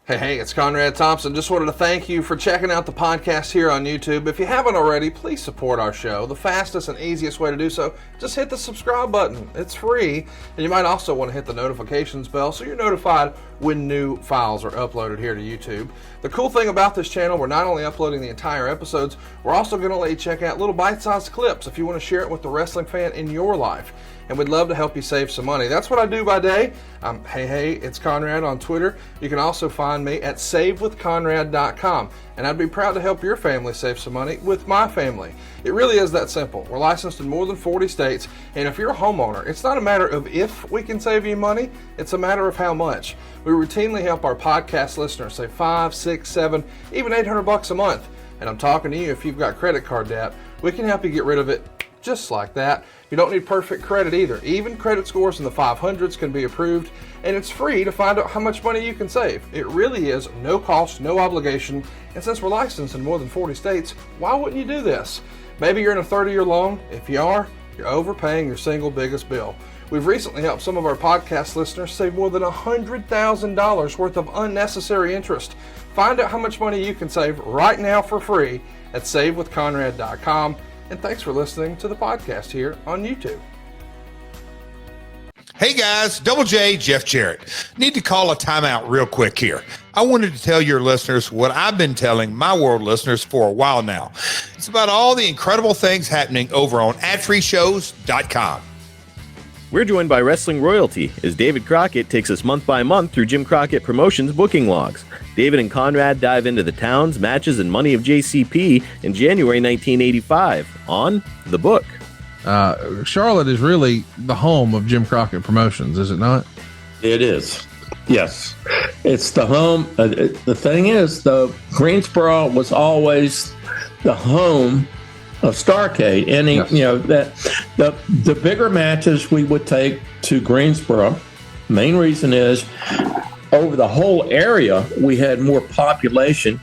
Hey, it's Conrad Thompson. Just wanted to thank you for checking out the podcast here on YouTube. If you haven't already, please support our show. The fastest and easiest way to do so, just hit the subscribe button. It's free. And you might also want to hit the notifications bell so you're notified when new files are uploaded here to YouTube. The cool thing about this channel, we're not only uploading the entire episodes, we're also going to let you check out little bite-sized clips if you want to share it with the wrestling fan in your life. And we'd love to help you save some money. That's what I do by day. Hey, it's Conrad on Twitter. You can also find me at savewithconrad.com. And I'd be proud to help your family save some money with my family. It really is that simple. We're licensed in more than 40 states. And if you're a homeowner, it's not a matter of if we can save you money, it's a matter of how much. We routinely help our podcast listeners save $5, $6, $7, even $800 a month. And I'm talking to you if you've got credit card debt. We can help you get rid of it just like that. You don't need perfect credit either. Even credit scores in the 500s can be approved, and it's free to find out how much money you can save. It really is no cost, no obligation, and since we're licensed in more than 40 states, why wouldn't you do this? Maybe you're in a 30-year loan. If you are, you're overpaying your single biggest bill. We've recently helped some of our podcast listeners save more than $100,000 worth of unnecessary interest. Find out how much money you can save right now for free at savewithconrad.com. And thanks for listening to the podcast here on YouTube. Hey guys, Double J, Jeff Jarrett. Need to call a timeout real quick here. I wanted to tell your listeners what I've been telling my world listeners for a while now. It's about all the incredible things happening over on adfreeshows.com. We're joined by Wrestling Royalty as David Crockett takes us month by month through Jim Crockett Promotions booking logs. David and Conrad dive into the towns, matches, and money of JCP in January 1985 on The Book. Charlotte is really the home of Jim Crockett Promotions, is it not? It is. Yes. It's the home. The thing is, the Greensboro was always the home of Starrcade. And, Yes. you know, that the bigger matches we would take to Greensboro. Main reason is over the whole area, we had more population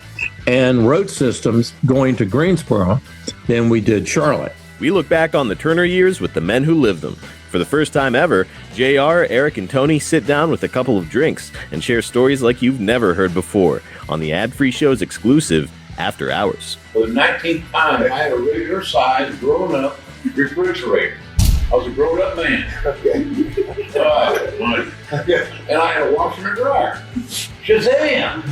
and road systems going to Greensboro than we did Charlotte. We look back on the Turner years with the men who lived them. For the first time ever, JR, Eric, and Tony sit down with a couple of drinks and share stories like you've never heard before on the Ad-Free Show's exclusive After Hours. For the 19th time, I had a regular size, grown up refrigerator. I was a grown up man. Money. And I had a washer and dryer. Shazam!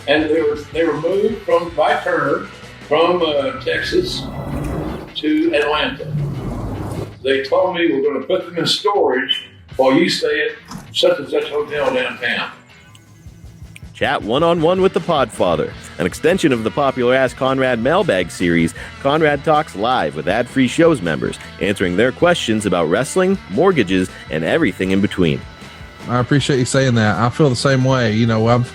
And they were moved by Turner from Texas to Atlanta. They told me we're going to put them in storage while you stay at such and such hotel downtown. Chat one-on-one with the Podfather, an extension of the popular Ask Conrad mailbag series. Conrad talks live with Ad-Free Shows members, answering their questions about wrestling, mortgages, and everything in between. I appreciate you saying that. I feel the same way. You know, I've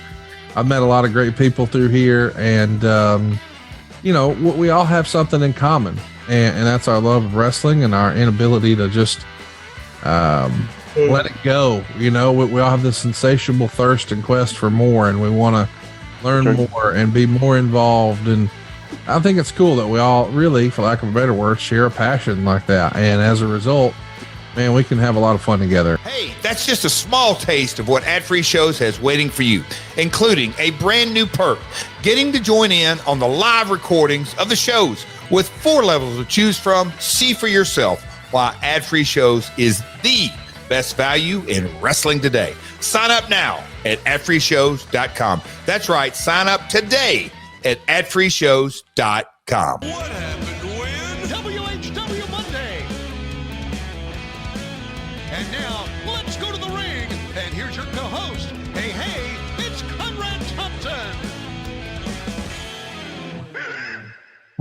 met a lot of great people through here, and you know, we all have something in common, and that's our love of wrestling and our inability to just let it go. You know, we all have this insatiable thirst and quest for more, and we want to learn more and be more involved. And I think it's cool that we all really, for lack of a better word, share a passion like that. And as a result, man, we can have a lot of fun together. Hey, that's just a small taste of what Ad-Free Shows has waiting for you, including a brand new perk, getting to join in on the live recordings of the shows with 4 levels to choose from. See for yourself why Ad-Free Shows is the best value in wrestling today. Sign up now at adfreeshows.com. That's right. Sign up today at adfreeshows.com. What happened when? WHW Monday. And now, let's go to the ring. And here's your co-host. Hey, it's Conrad Thompson.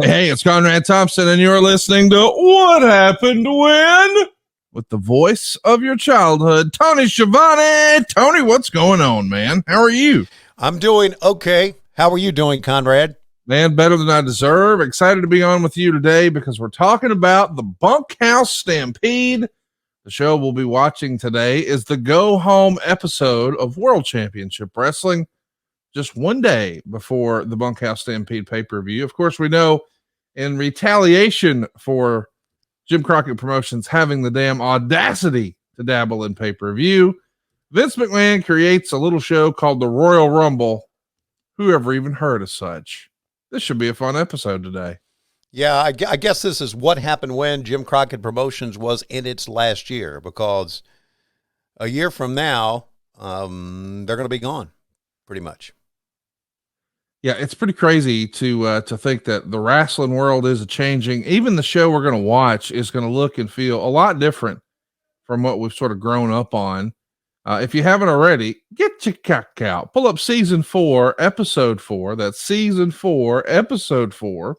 Hey, it's Conrad Thompson, and you're listening to What Happened When? With the voice of your childhood, Tony Schiavone. Tony, what's going on, man? How are you? I'm doing okay. How are you doing, Conrad? Man, better than I deserve. Excited to be on with you today because we're talking about the Bunkhouse Stampede. The show we'll be watching today is the go-home episode of World Championship Wrestling, just one day before the Bunkhouse Stampede pay-per-view. Of course, we know in retaliation for Jim Crockett Promotions having the damn audacity to dabble in pay-per-view, Vince McMahon creates a little show called the Royal Rumble. Who ever even heard of such? This should be a fun episode today. Yeah, I guess this is what happened when Jim Crockett Promotions was in its last year, because a year from now, they're going to be gone, pretty much. Yeah, it's pretty crazy to think that the wrestling world is changing. Even the show we're going to watch is going to look and feel a lot different from what we've sort of grown up on. If you haven't already, get your cock out. Pull up season 4, episode 4. That's season 4, episode 4.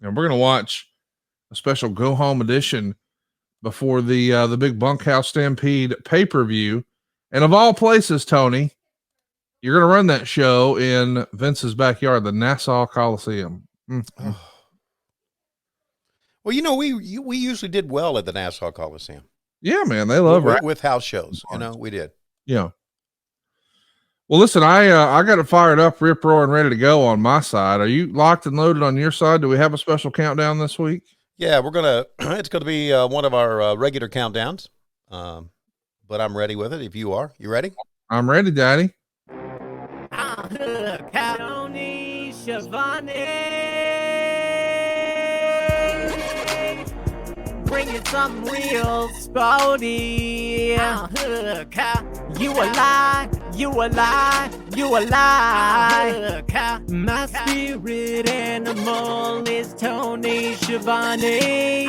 And we're going to watch a special go home edition before the big Bunkhouse Stampede pay-per-view. And of all places, Tony, you're going to run that show in Vince's backyard, the Nassau Coliseum. Mm-hmm. Well, you know, we usually did well at the Nassau Coliseum. Yeah, man, they love it with house shows. You know, we did. Yeah. Well, listen, I got it fired up, rip roaring, ready to go on my side. Are you locked and loaded on your side? Do we have a special countdown this week? Yeah, it's gonna be one of our regular countdowns. But I'm ready with it. If you are, you ready? I'm ready, Daddy. Bringing something real sporty. You a lie, you a lie, you a lie. My spirit animal is Tony Schiavone.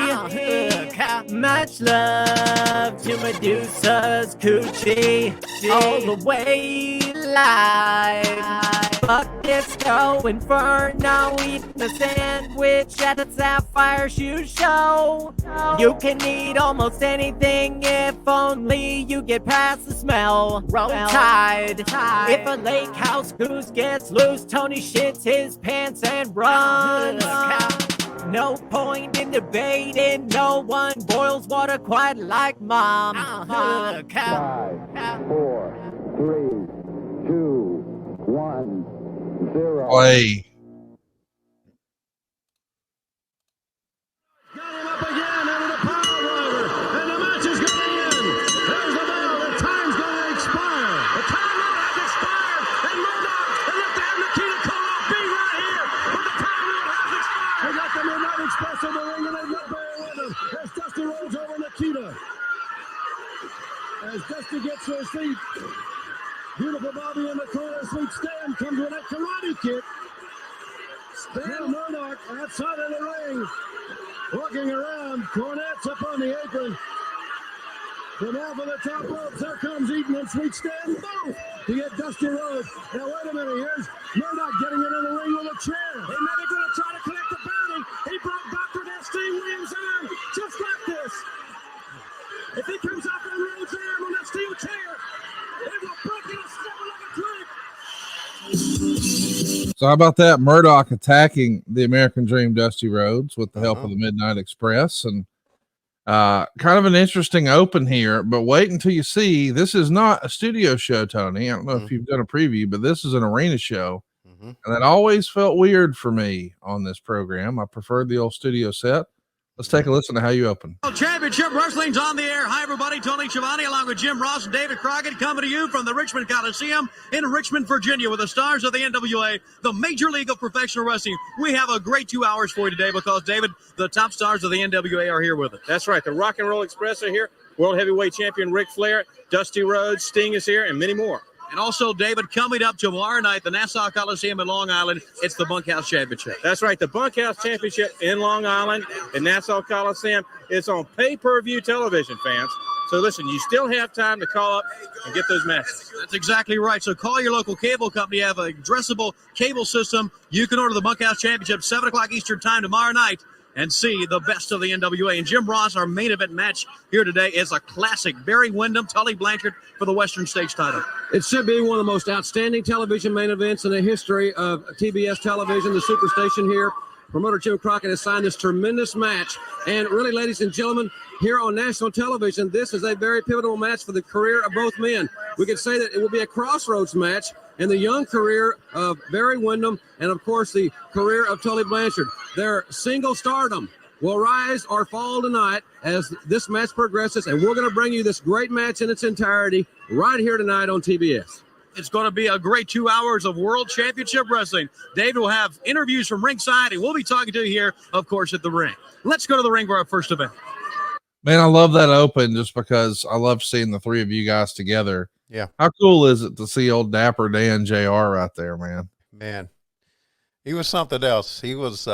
Much love to Medusa's coochie, all the way live. Fuck Disco Inferno, eating a sandwich at the Sapphire Shoe Show. You can eat almost anything if only you get past the smell. Roll Tide. If a lake house goose gets loose, Tony shits his pants and runs. No point in debating, no one boils water quite like Mom. 5, 4, 3, 2, 1, 0. Play. Got him up again under the power driver, and the match is going to end. There's the bell. The time's going to expire. The time limit has expired, and Murdoch and the damn Nikita Koloff be right here, but the time limit has expired. We got the Midnight Express in the ring, and they've got Barry with them. As Dusty rolls over Nikita. As Dusty gets to his feet, beautiful Bobby in the corner, sweet Stan comes with that karate kick. Stan Murdoch outside of the ring, walking around. Cornette's up on the apron. From off of the top ropes, there comes Eaton and Sweet Stan, both to get Dusty Rhodes. Now wait a minute, here's Murdoch getting into the ring with a chair. And now they're going to try to connect the bounty. He brought Dr. Steve Williams on, just like this. If he comes out on Rhodes' arm on that steel chair, it will break it a snap like a twig. So how about that? Murdoch attacking the American Dream, Dusty Rhodes, with the help of the Midnight Express, and kind of an interesting open here. But wait until you see. This is not a studio show, Tony. I don't know if you've done a preview, but this is an arena show, and that always felt weird for me on this program. I preferred the old studio set. Let's take a listen to how you open. Championship Wrestling's on the air. Hi, everybody. Tony Schiavone along with Jim Ross and David Crockett coming to you from the Richmond Coliseum in Richmond, Virginia, with the stars of the NWA, the Major League of Professional Wrestling. We have a great 2 hours for you today because, David, the top stars of the NWA are here with us. That's right. The Rock and Roll Express are here. World Heavyweight Champion Ric Flair, Dusty Rhodes, Sting is here, and many more. And also, David, coming up tomorrow night, the Nassau Coliseum in Long Island, it's the Bunkhouse Championship. That's right, the Bunkhouse Championship in Long Island, in Nassau Coliseum. It's on pay-per-view television, fans. So listen, you still have time to call up and get those matches. That's exactly right. So call your local cable company. You have an addressable cable system. You can order the Bunkhouse Championship 7 o'clock Eastern time tomorrow night and see the best of the NWA. And Jim Ross, our main event match here today, is a classic. Barry Windham, Tully Blanchard for the Western States title. It should be one of the most outstanding television main events in the history of TBS television, the Superstation here. Promoter Jim Crockett has signed this tremendous match. And really, ladies and gentlemen, here on national television, this is a very pivotal match for the career of both men. We could say that it will be a crossroads match in the young career of Barry Windham and, of course, the career of Tully Blanchard. Their single stardom will rise or fall tonight as this match progresses, and we're going to bring you this great match in its entirety right here tonight on TBS. It's going to be a great 2 hours of World Championship Wrestling. David will have interviews from ringside, and we'll be talking to you here, of course, at the ring. Let's go to the ring for our first event. Man, I love that open just because I love seeing the three of you guys together. Yeah. How cool is it to see old Dapper Dan JR right there, man? Man, he was something else. He was,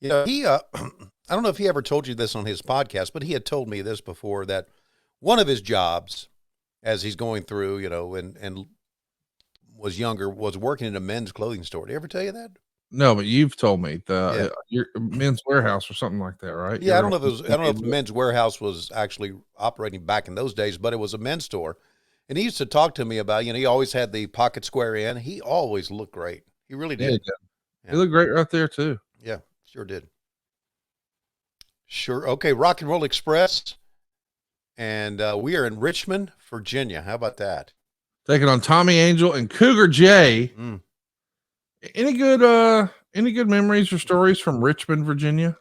he, I don't know if he ever told you this on his podcast, but he had told me this before, that one of his jobs as he's going through, and was younger, was working in a men's clothing store. Did he ever tell you that? No, but you've told me your Men's Warehouse or something like that, right? Yeah, I don't know if Men's Warehouse was actually operating back in those days, but it was a men's store. And he used to talk to me about, he always had the pocket square in. He always looked great. He really did. Yeah. He looked great right there too. Yeah, sure did. Sure. Okay, Rock and Roll Express. And we are in Richmond, Virginia. How about that? Taking on Tommy Angel and Cougar J. Any good memories or stories from Richmond, Virginia?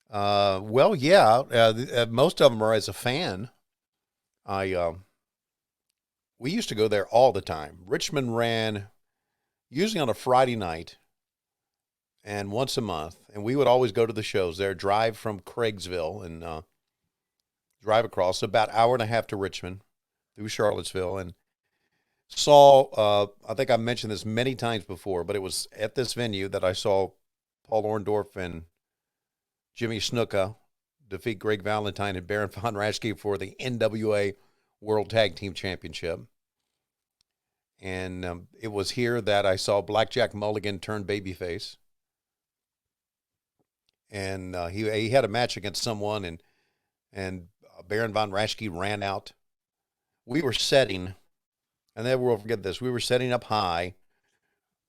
Well, yeah. Most of them are as a fan. We used to go there all the time. Richmond ran usually on a Friday night and once a month, and we would always go to the shows there, drive from Craigsville and drive across about an hour and a half to Richmond through Charlottesville, and saw, I think I've mentioned this many times before, but it was at this venue that I saw Paul Orndorff and Jimmy Snuka defeat Greg Valentine and Baron von Raschke for the NWA World Tag Team Championship. And it was here that I saw Blackjack Mulligan turn babyface. And he had a match against someone, and Baron von Raschke ran out. We were setting, and then we'll forget this, we were setting up high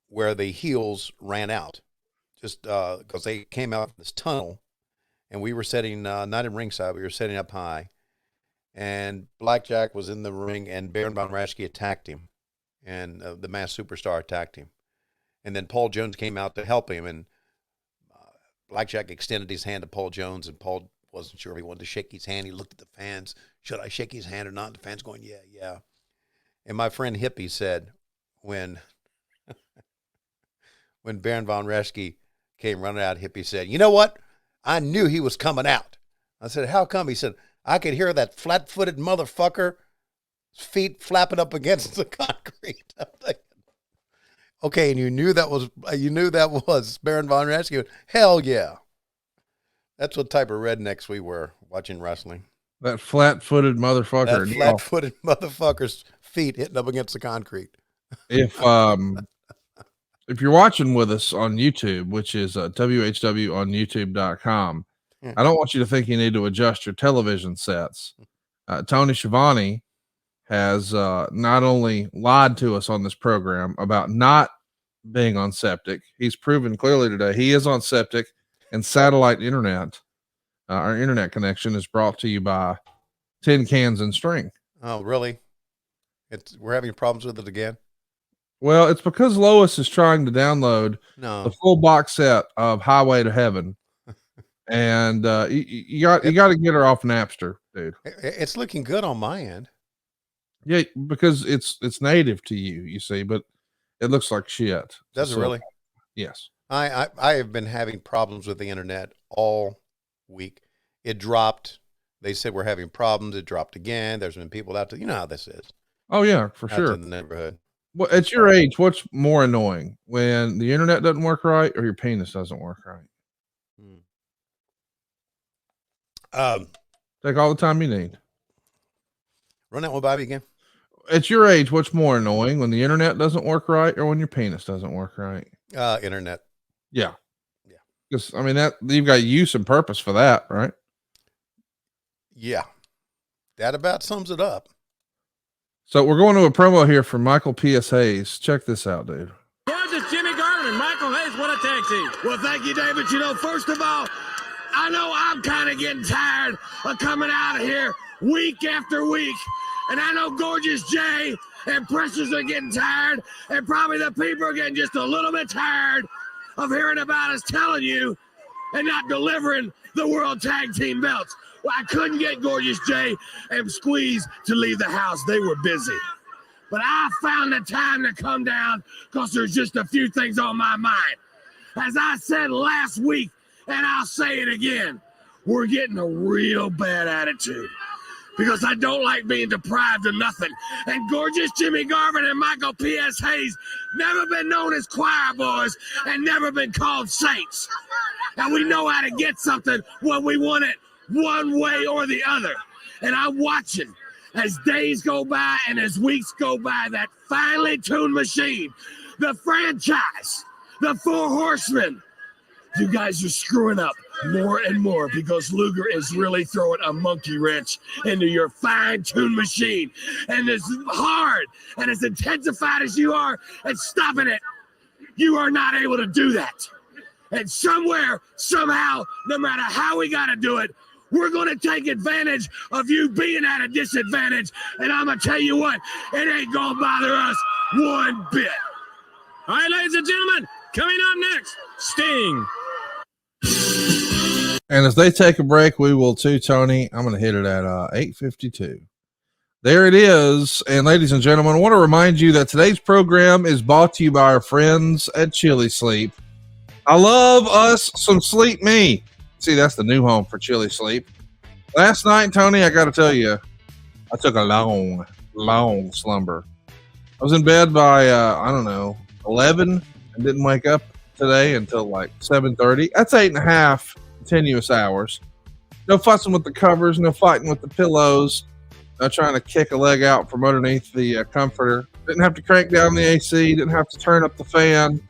where the heels ran out, just because they came out of this tunnel, and we were setting, not in ringside, we were setting up high. And Blackjack was in the ring, and Baron von Raschke attacked him, and the Masked Superstar attacked him. And then Paul Jones came out to help him, and Blackjack extended his hand to Paul Jones, and Paul wasn't sure if he wanted to shake his hand. He looked at the fans. Should I shake his hand or not? The fans going, yeah. And my friend Hippie said, when Baron von Raschke came running out, Hippie said, "You know what? I knew he was coming out." I said, "How come?" He said, "I could hear that flat-footed motherfucker feet flapping up against the concrete." I'm thinking, okay, and you knew that was Baron von Raschke. Hell yeah. That's what type of rednecks we were watching wrestling. That flat-footed motherfucker. That flat-footed motherfucker's feet hitting up against the concrete. If you're watching with us on YouTube, which is WHW on YouTube.com, I don't want you to think you need to adjust your television sets. Tony Schiavone has not only lied to us on this program about not being on septic, he's proven clearly today he is on septic and satellite internet. Our internet connection is brought to you by Tin Cans and String. Oh, really? We're having problems with it again? Well, it's because Lois is trying to download the full box set of Highway to Heaven. And you got to get her off Napster, dude. It's looking good on my end. Yeah, because it's native to you, you see, but it looks like shit. Does it really? Yes. I have been having problems with the internet all week. It dropped. They said we're having problems. It dropped again. There's been people out to, you know how this is. Oh yeah, for sure. In the neighborhood. Well, at your age, what's more annoying, when the internet doesn't work right or your penis doesn't work right? Take all the time you need. Run that one by me again. At your age, what's more annoying, when the internet doesn't work right or when your penis doesn't work right? Internet. Yeah. Because I mean, that you've got use and purpose for that, right? Yeah. That about sums it up. So we're going to a promo here from Michael P.S. Hayes. Check this out, dude. It's Jimmy Garvin and Michael Hayes. What a tag team. Well, thank you, David. You know, first of all, I know I'm kind of getting tired of coming out of here week after week. And I know Gorgeous Jay and Precious are getting tired. And probably the people are getting just a little bit tired of hearing about us telling you and not delivering the World Tag Team belts. Well, I couldn't get Gorgeous Jay and Squeeze to leave the house. They were busy. But I found the time to come down because there's just a few things on my mind. As I said last week, and I'll say it again, we're getting a real bad attitude because I don't like being deprived of nothing. And Gorgeous Jimmy Garvin and Michael P.S. Hayes never been known as choir boys and never been called saints. And we know how to get something when we want it one way or the other. And I'm watching as days go by and as weeks go by, that finely tuned machine, the franchise, the Four Horsemen, you guys are screwing up more and more because Luger is really throwing a monkey wrench into your fine-tuned machine. And as hard and as intensified as you are at stopping it, you are not able to do that. And somewhere, somehow, no matter how we got to do it, we're going to take advantage of you being at a disadvantage. And I'm going to tell you what, it ain't going to bother us one bit. All right, ladies and gentlemen, coming up next, Sting. And as they take a break, we will too, Tony. I'm going to hit it at 8:52. There it is. And ladies and gentlemen, I want to remind you that today's program is brought to you by our friends at Chili Sleep. I love us some Sleep Me. See, that's the new home for Chili Sleep. Last night, Tony, I got to tell you, I took a long slumber. I was in bed by, 11 and didn't wake up today until like 7:30. That's 8.5 continuous hours. No fussing with the covers, no fighting with the pillows, no trying to kick a leg out from underneath the comforter. Didn't have to crank down the AC, didn't have to turn up the fan.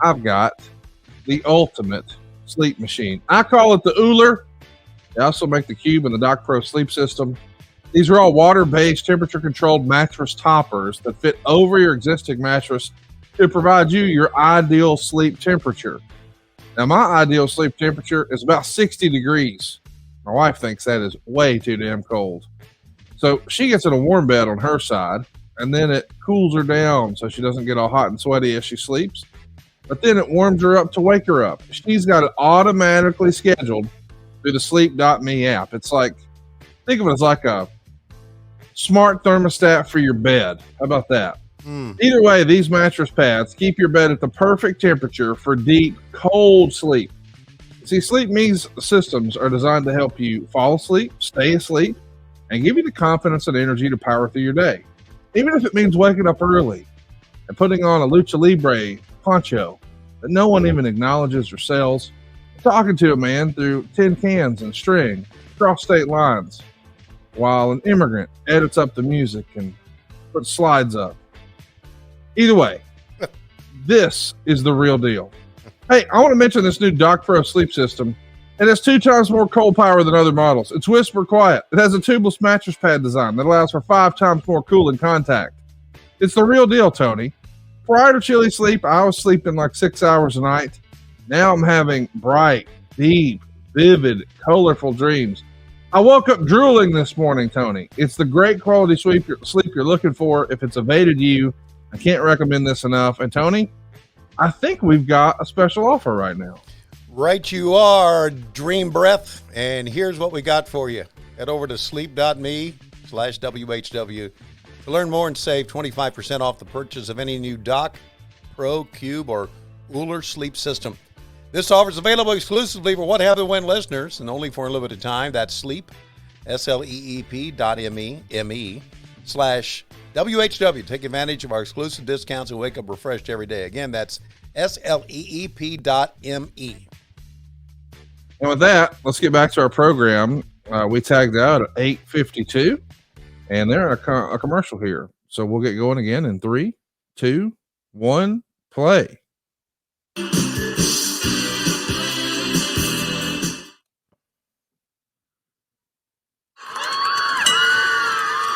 I've got the ultimate sleep machine. I call it the Ooler. They also make the Cube and the Doc Pro sleep system. These are all water-based, temperature-controlled mattress toppers that fit over your existing mattress to provide you your ideal sleep temperature. Now, my ideal sleep temperature is about 60 degrees. My wife thinks that is way too damn cold. So she gets in a warm bed on her side, and then it cools her down so she doesn't get all hot and sweaty as she sleeps. But then it warms her up to wake her up. She's got it automatically scheduled through the sleep.me app. It's like, think of it as like a smart thermostat for your bed. How about that? Either way, these mattress pads keep your bed at the perfect temperature for deep, cold sleep. See, Sleep Me's systems are designed to help you fall asleep, stay asleep, and give you the confidence and energy to power through your day. Even if it means waking up early and putting on a Lucha Libre poncho that no one even acknowledges or sells, talking to a man through tin cans and string across state lines while an immigrant edits up the music and puts slides up. Either way, this is the real deal. Hey, I want to mention this new Doc Pro sleep system. It has 2 times more cold power than other models. It's whisper quiet. It has a tubeless mattress pad design that allows for 5 times more cooling contact. It's the real deal, Tony. Prior to Chili Sleep, I was sleeping like 6 hours a night. Now I'm having bright, deep, vivid, colorful dreams. I woke up drooling this morning, Tony. It's the great quality sleep you're looking for. If it's evaded you, I can't recommend this enough. And Tony, I think we've got a special offer right now. Right you are, Dream Breath. And here's what we got for you. Head over to sleep.me/WHW to learn more and save 25% off the purchase of any new Doc, Pro, Cube, or Ooler sleep system. This offer is available exclusively for What Happened When listeners and only for a limited time. That's sleep, sleep.me/WHW. Take advantage of our exclusive discounts and wake up refreshed every day. Again, that's sleep.me. And with that, let's get back to our program. We tagged out at 8:52, and they're in a commercial here. So we'll get going again in 3, 2, 1, play.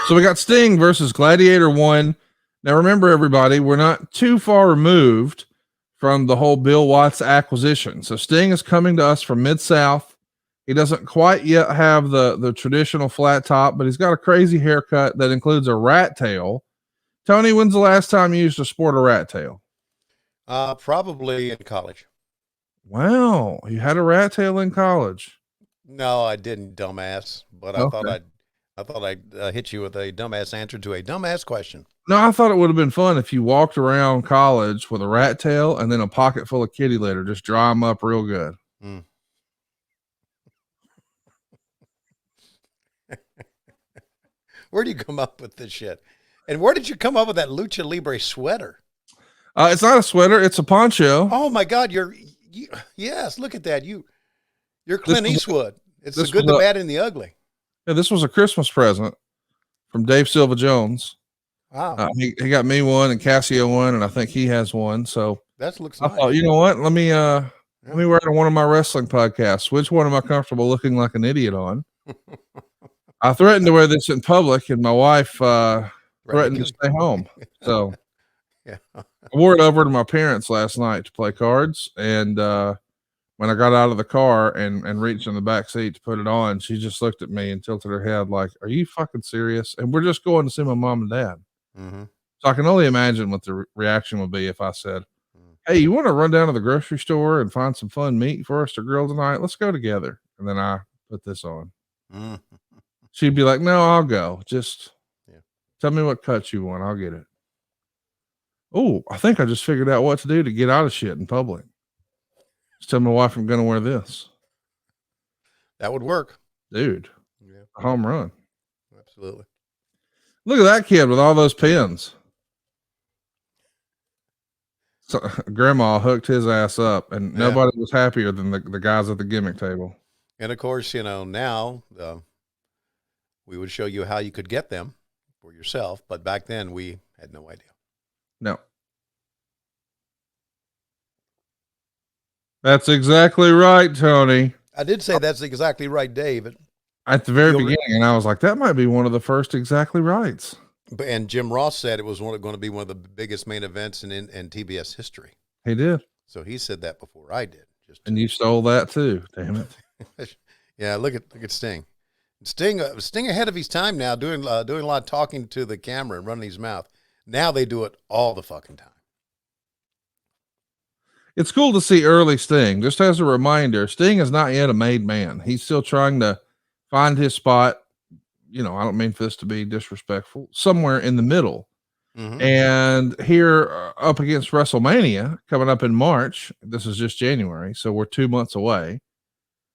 So we got Sting versus Gladiator 1. Now remember, everybody, we're not too far removed from the whole Bill Watts acquisition. So Sting is coming to us from Mid-South. He doesn't quite yet have the traditional flat top, but he's got a crazy haircut that includes a rat tail. Tony, when's the last time you used to sport a rat tail? Probably in college. Wow, you had a rat tail in college. No, I didn't, dumbass. But I Okay. thought I'd hit you with a dumbass answer to a dumbass question. No, I thought it would have been fun if you walked around college with a rat tail and then a pocket full of kitty litter. Just dry them up real good. Mm. Where do you come up with this shit? And where did you come up with that Lucha Libre sweater? It's not a sweater; it's a poncho. Oh my God, yes, look at that. You're Clint Eastwood. It's the good, the bad, and the ugly. Yeah, this was a Christmas present from Dave Silva Jones. Wow. He got me one and Cassio one, and I think he has one. So that looks I nice. thought, you know what? Let me wear it on one of my wrestling podcasts. Which one am I comfortable looking like an idiot on? I threatened to wear this in public, and my wife threatened to stay home. So yeah. I wore it over to my parents last night to play cards, and when I got out of the car and reached in the back seat to put it on, she just looked at me and tilted her head like, "Are you fucking serious?" And we're just going to see my mom and dad. Mm-hmm. So I can only imagine what the reaction would be if I said, "Hey, you want to run down to the grocery store and find some fun meat for us to grill tonight? Let's go together." And then I put this on. Mm-hmm. She'd be like, "No, I'll go. Just tell me what cut you want. I'll get it." Oh, I think I just figured out what to do to get out of shit in public. Just tell my wife I'm going to wear this. That would work. Dude. Yeah. A home run. Absolutely. Look at that kid with all those pins. So grandma hooked his ass up, and nobody was happier than the guys at the gimmick table. And of course, now we would show you how you could get them for yourself. But back then we had no idea. No. That's exactly right, Tony. I did say that's exactly right, Dave. At the very beginning, and I was like, that might be one of the first exactly rights. And Jim Ross said it was going to be one of the biggest main events in TBS history. He did. So he said that before I did. And you stole that too. Damn it. Yeah, look at Sting. Sting ahead of his time now, doing a lot of talking to the camera and running his mouth. Now they do it all the fucking time. It's cool to see early Sting. Just as a reminder, Sting is not yet a made man. He's still trying to find his spot. I don't mean for this to be disrespectful, somewhere in the middle. Mm-hmm. And here up against WrestleMania coming up in March, this is just January, so we're 2 months away.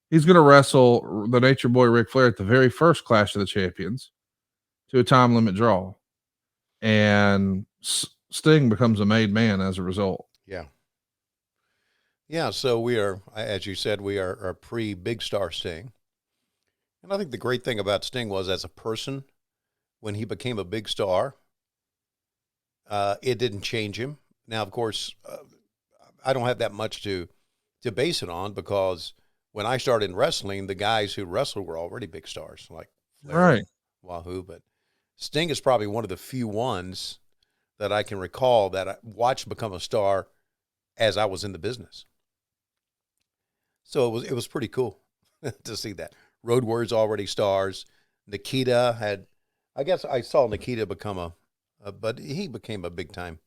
He's going to wrestle the Nature Boy Ric Flair at the very first Clash of the Champions to a time limit draw. And Sting becomes a made man as a result. Yeah. Yeah, so we are, as you said, we are pre-Big Star Sting. And I think the great thing about Sting was, as a person, when he became a big star, it didn't change him. Now, of course, I don't have that much to base it on, because when I started in wrestling, the guys who wrestled were already big stars, like Flair, right, Wahoo. But Sting is probably one of the few ones that I can recall that I watched become a star as I was in the business. So it was pretty cool to see that. Road Warriors already stars. Nikita had, I guess I saw Nikita become but he became a big time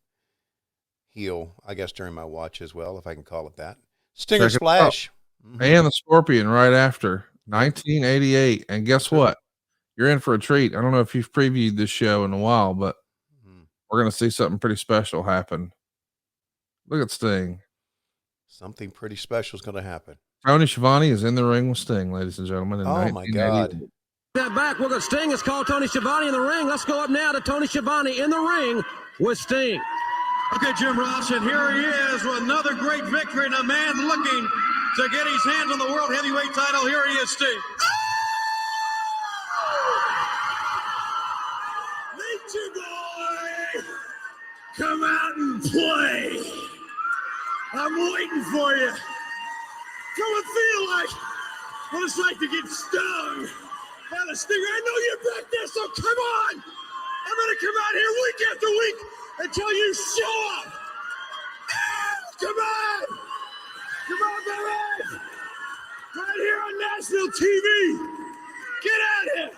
heel, I guess, during my watch as well, if I can call it that. Stinger Splash. Mm-hmm. And the Scorpion right after 1988. And guess what? You're in for a treat. I don't know if you've previewed this show in a while, but we're going to see something pretty special happen. Look at Sting. Something pretty special is going to happen. Tony Schiavone is in the ring with Sting, ladies and gentlemen. Oh, my God. That back, we're going to Sting. It's called Tony Schiavone in the ring. Let's go up now to Tony Schiavone in the ring with Sting. Okay, Jim Ross, and here he is with another great victory, and a man looking to get his hands on the World Heavyweight title. Here he is, Sting. Nature Boy, come out and play. I'm waiting for you. Come and feel like what it's like to get stung by the stinger. I know you're back there, so come on. I'm going to come out here week after week until you show up. Come on. Come on, baby. Right here on Nashville TV. Get out here.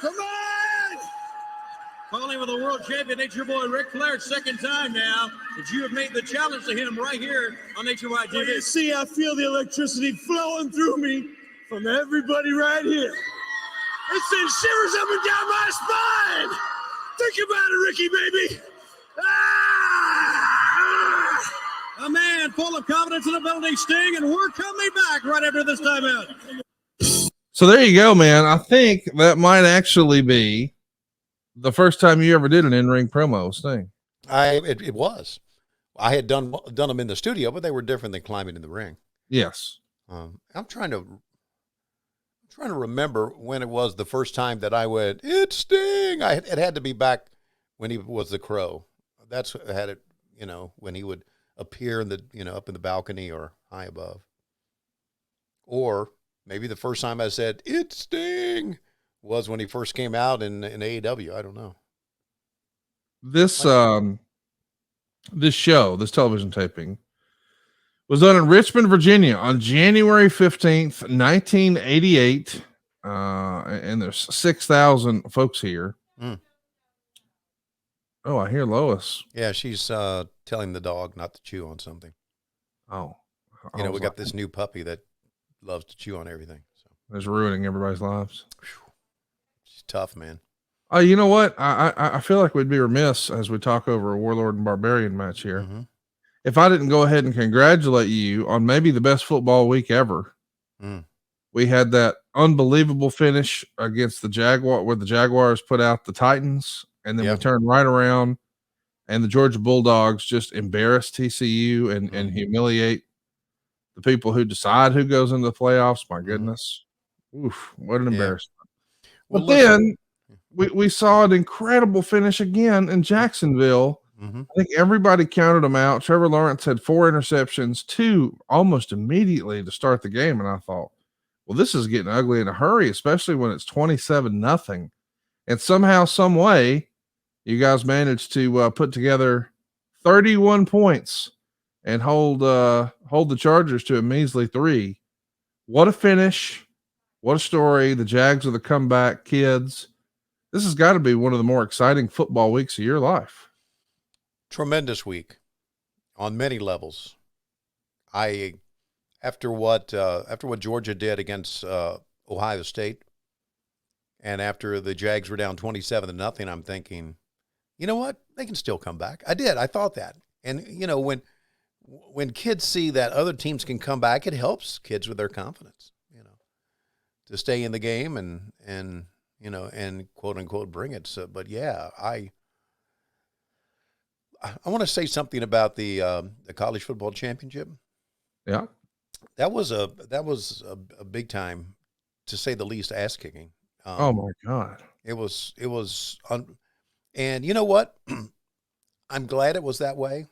Come on. Calling with the world champion, Nature Boy Ric Flair, second time now that you have made the challenge to him right here on Nature Boy TV. Well, you see, I feel the electricity flowing through me from everybody right here. It sends shivers up and down my spine. Think about it, Ricky, baby. A man full of confidence and ability, Sting, and we're coming back right after this timeout. So there you go, man. I think that might actually be the first time you ever did an in-ring promo, Sting. It was. I had done them in the studio, but they were different than climbing in the ring. Yes. I'm trying to remember when it was the first time that I went, it's Sting. It had to be back when he was the Crow. That's what had it, when he would appear in the, up in the balcony or high above. Or maybe the first time I said, it's Sting, was when he first came out in AEW. I don't know. This television taping was done in Richmond, Virginia on January 15th, 1988. And there's 6,000 folks here. Mm. Oh, I hear Lois. Yeah, she's telling the dog not to chew on something. Oh. We got this new puppy that loves to chew on everything. So it's ruining everybody's lives. She's tough, man. Oh, you know what? I feel like we'd be remiss as we talk over a Warlord and Barbarian match here. Mm-hmm. If I didn't go ahead and congratulate you on maybe the best football week ever. Mm. We had that unbelievable finish against the Jaguar, where the Jaguars put out the Titans, and then we turned right around, and the Georgia Bulldogs just embarrass TCU and humiliate the people who decide who goes into the playoffs. My goodness. Oof, what an embarrassment. Well, but then we saw an incredible finish again in Jacksonville. Mm-hmm. I think everybody counted them out. Trevor Lawrence had 4 interceptions, 2 almost immediately to start the game. And I thought, well, this is getting ugly in a hurry, especially when it's 27-0. And somehow, some way, you guys managed to put together 31 points and hold the Chargers to a measly 3. What a finish. What a story. The Jags are the comeback kids. This has got to be one of the more exciting football weeks of your life. Tremendous week on many levels. After what Georgia did against Ohio State, and after the Jags were down 27-0, I'm thinking, you know what? They can still come back. I thought that. And when kids see that other teams can come back, it helps kids with their confidence, to stay in the game and quote unquote bring it. So, but yeah, I want to say something about the college football championship. Yeah, that was a big time, to say the least, ass kicking. Oh my God, it was, and you know what? I'm glad it was that way,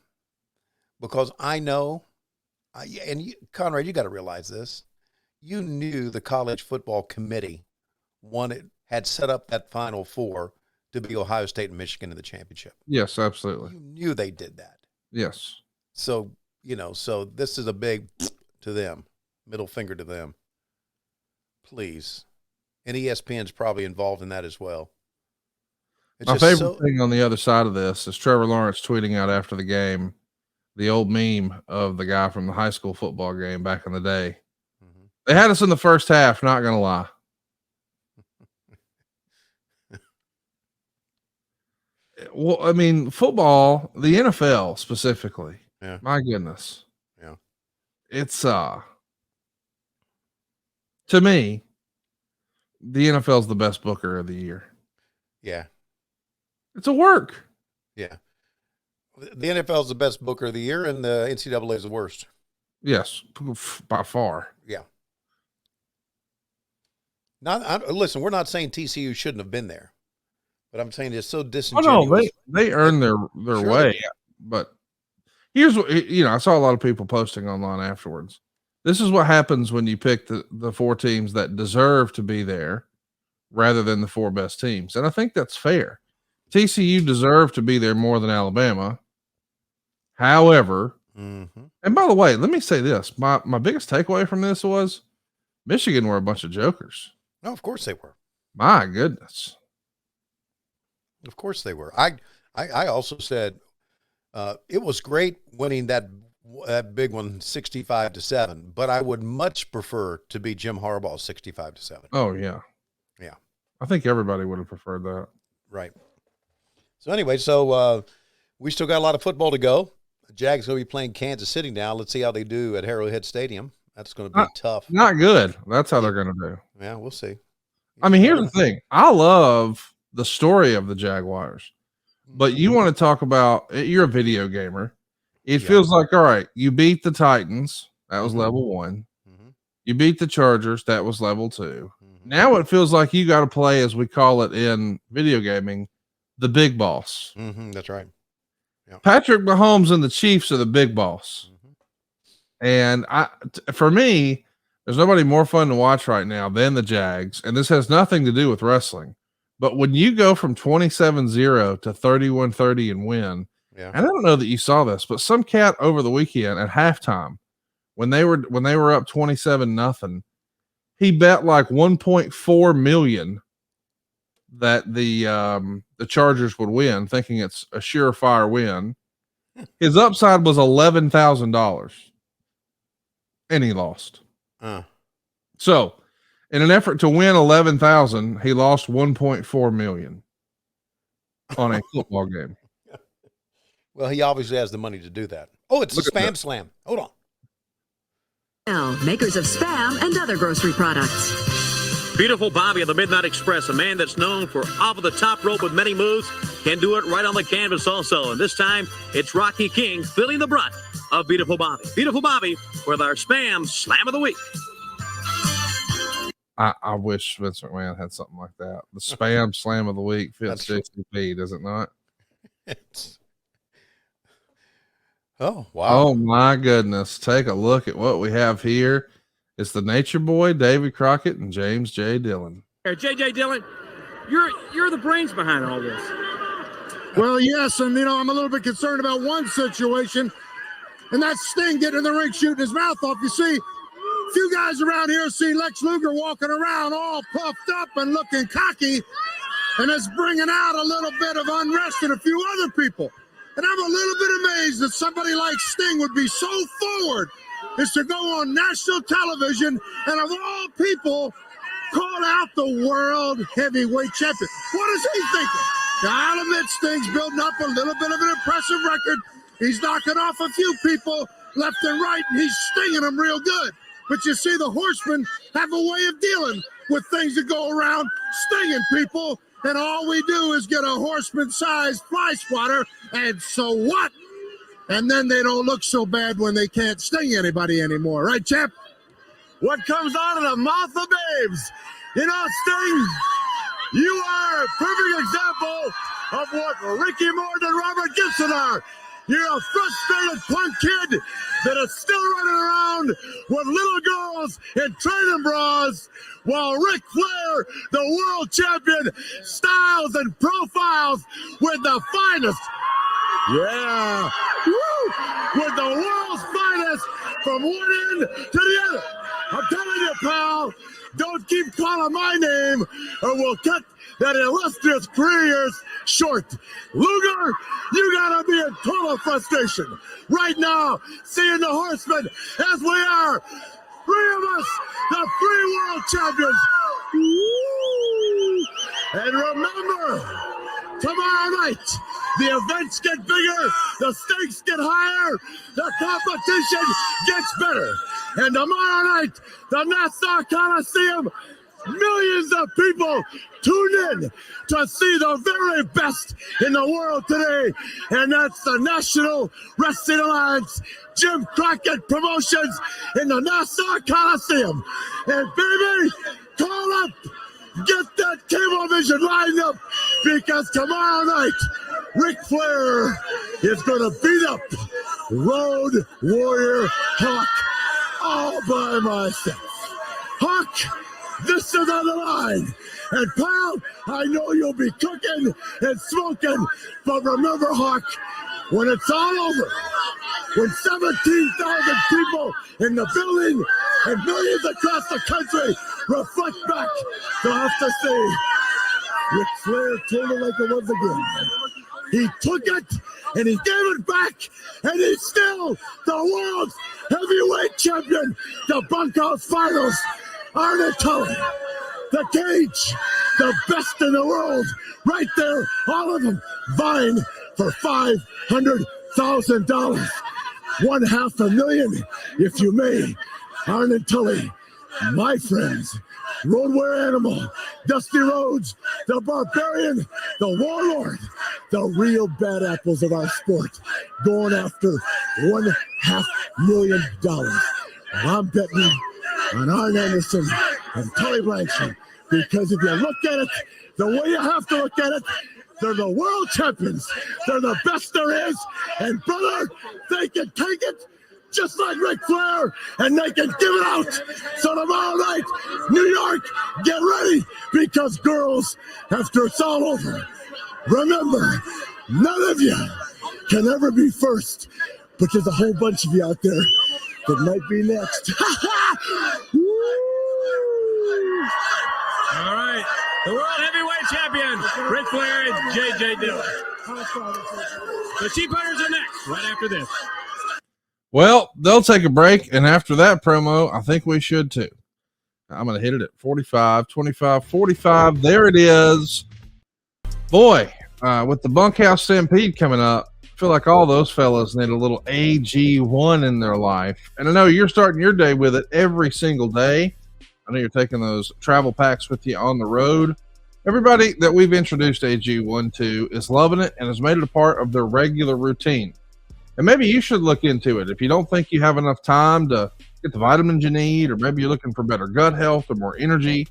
because I know, Conrad, you got to realize this. You knew the college football committee had set up that Final Four to be Ohio State and Michigan in the championship. Yes, absolutely. You knew they did that. Yes. So, so this is a big to them, middle finger to them. Please. And ESPN's probably involved in that as well. It's my favorite thing on the other side of this is Trevor Lawrence tweeting out after the game the old meme of the guy from the high school football game back in the day. Mm-hmm. They had us in the first half, not going to lie. Well, I mean, football, the NFL specifically. Yeah. My goodness. Yeah. It's to me, the NFL is the best booker of the year. Yeah. It's a work. Yeah. The NFL is the best booker of the year, and the NCAA is the worst. Yes, by far. Yeah. Listen, we're not saying TCU shouldn't have been there, but I'm saying it's so disingenuous. Oh, no, they earned their sure way. But here's what, I saw a lot of people posting online afterwards. This is what happens when you pick the 4 teams that deserve to be there rather than the 4 best teams. And I think that's fair. TCU deserved to be there more than Alabama. However, and by the way, let me say this. My biggest takeaway from this was Michigan were a bunch of jokers. No, of course they were. My goodness. Of course they were. I also said it was great winning that big one 65-7, but I would much prefer to be Jim Harbaugh 65-7. Oh yeah. Yeah. I think everybody would have preferred that. Right. So anyway, we still got a lot of football to go. The Jags going to be playing Kansas City now. Let's see how they do at Arrowhead Stadium. That's going to be tough. Not good. That's how they're going to do. Yeah, we'll see. I mean, here's the thing. I love the story of the Jaguars, but you want to talk about, you're a video gamer. It feels like, all right, you beat the Titans. That was level 1. Mm-hmm. You beat the Chargers. That was level 2. Mm-hmm. Now it feels like you got to play, as we call it in video gaming, the big boss. Mm-hmm, that's right. Yeah. Patrick Mahomes and the Chiefs are the big boss. Mm-hmm. And for me, there's nobody more fun to watch right now than the Jags. And this has nothing to do with wrestling. But when you go from 27-0 to 31-30 and win, and I don't know that you saw this, but some cat over the weekend at halftime, when they were up 27-0, he bet like 1.4 million that the Chargers would win, thinking it's a surefire win. His upside was $11,000, and he lost. So, in an effort to win 11,000, he lost 1.4 million on a football game. Well, he obviously has the money to do that. Oh, it's a Spam Slam. Hold on. Now, makers of Spam and other grocery products. Beautiful Bobby of the Midnight Express, a man that's known for off of the top rope with many moves, can do it right on the canvas also. And this time, it's Rocky King feeling the brunt of Beautiful Bobby. Beautiful Bobby with our Spam Slam of the Week. I wish Vince McMahon had something like that. The Spam Slam of the Week fits JCP, does it not? Oh, wow. Oh, my goodness. Take a look at what we have here. It's the Nature Boy, David Crockett, and James J. Dillon. J.J. Dillon, you're the brains behind all this. Well, yes, and, I'm a little bit concerned about one situation, and that's Sting getting in the ring shooting his mouth off. You see, a few guys around here see Lex Luger walking around all puffed up and looking cocky, and it's bringing out a little bit of unrest in a few other people. And I'm a little bit amazed that somebody like Sting would be so forward as to go on national television and, of all people, call out the world heavyweight champion. What is he thinking? Now, I'll admit Sting's building up a little bit of an impressive record. He's knocking off a few people left and right, and he's stinging them real good. But you see, the Horsemen have a way of dealing with things that go around stinging people, and all we do is get a Horseman-sized fly swatter, and so what? And then they don't look so bad when they can't sting anybody anymore. Right, champ? What comes out of the mouth of babes? Sting, you are a perfect example of what Ricky Morton and Robert Gibson are. You're a frustrated punk kid that is still running around with little girls in training bras, while Ric Flair, the world champion, styles and profiles with the finest. Yeah. Woo! With the world's finest from one end to the other. I'm telling you, pal, don't keep calling my name or we'll cut that illustrious careers short. Luger, you gotta be in total frustration right now, seeing the Horsemen as we are. Three of us, the three world champions. Woo! And remember, tomorrow night, the events get bigger, the stakes get higher, the competition gets better. And tomorrow night, the Nassau Coliseum, millions of people tune in to see the very best in the world today. And that's the National Wrestling Alliance, Jim Crockett Promotions in the Nassau Coliseum. And baby, call up, get that Cablevision lined up, because tomorrow night, Ric Flair is going to beat up Road Warrior Hawk all by myself. Hawk, this is on the line. And pal, I know you'll be cooking and smoking, but remember, Hawk, when it's all over, when 17,000 people in the building and millions across the country reflect back, they'll have to say, Ric Flair told it like it was again. He took it and he gave it back, and he's still the world's heavyweight champion. The bunkhouse finals, Arne Tully. The cage, the best in the world, right there, all of them vying for $500,000. $500,000, if you may. Arne Tully, my friends, Roadwear Animal, Dusty Rhodes, the Barbarian, the Warlord, the real bad apples of our sport, going after $500,000. I'm betting on Arn Anderson and Tully Blanchard, because if you look at it the way you have to look at it, they're the world champions. They're the best there is. And brother, they can take it just like Ric Flair, and they can give it out. So tomorrow night, New York, get ready, because girls, after it's all over, remember, none of you can ever be first, but there's a whole bunch of you out there that might be next. All right. The world heavyweight champion, Ric Flair and J.J. Dillon. The Sheep Hunters are next, right after this. Well, they'll take a break, and after that promo, I think we should too. I'm going to hit it at 45, 25, 45. There it is. Boy, with the Bunkhouse Stampede coming up, I feel like all those fellas need a little AG1 in their life. And I know you're starting your day with it every single day. I know you're taking those travel packs with you on the road. Everybody that we've introduced AG1 to is loving it and has made it a part of their regular routine. And maybe you should look into it if you don't think you have enough time to get the vitamins you need, or maybe you're looking for better gut health or more energy.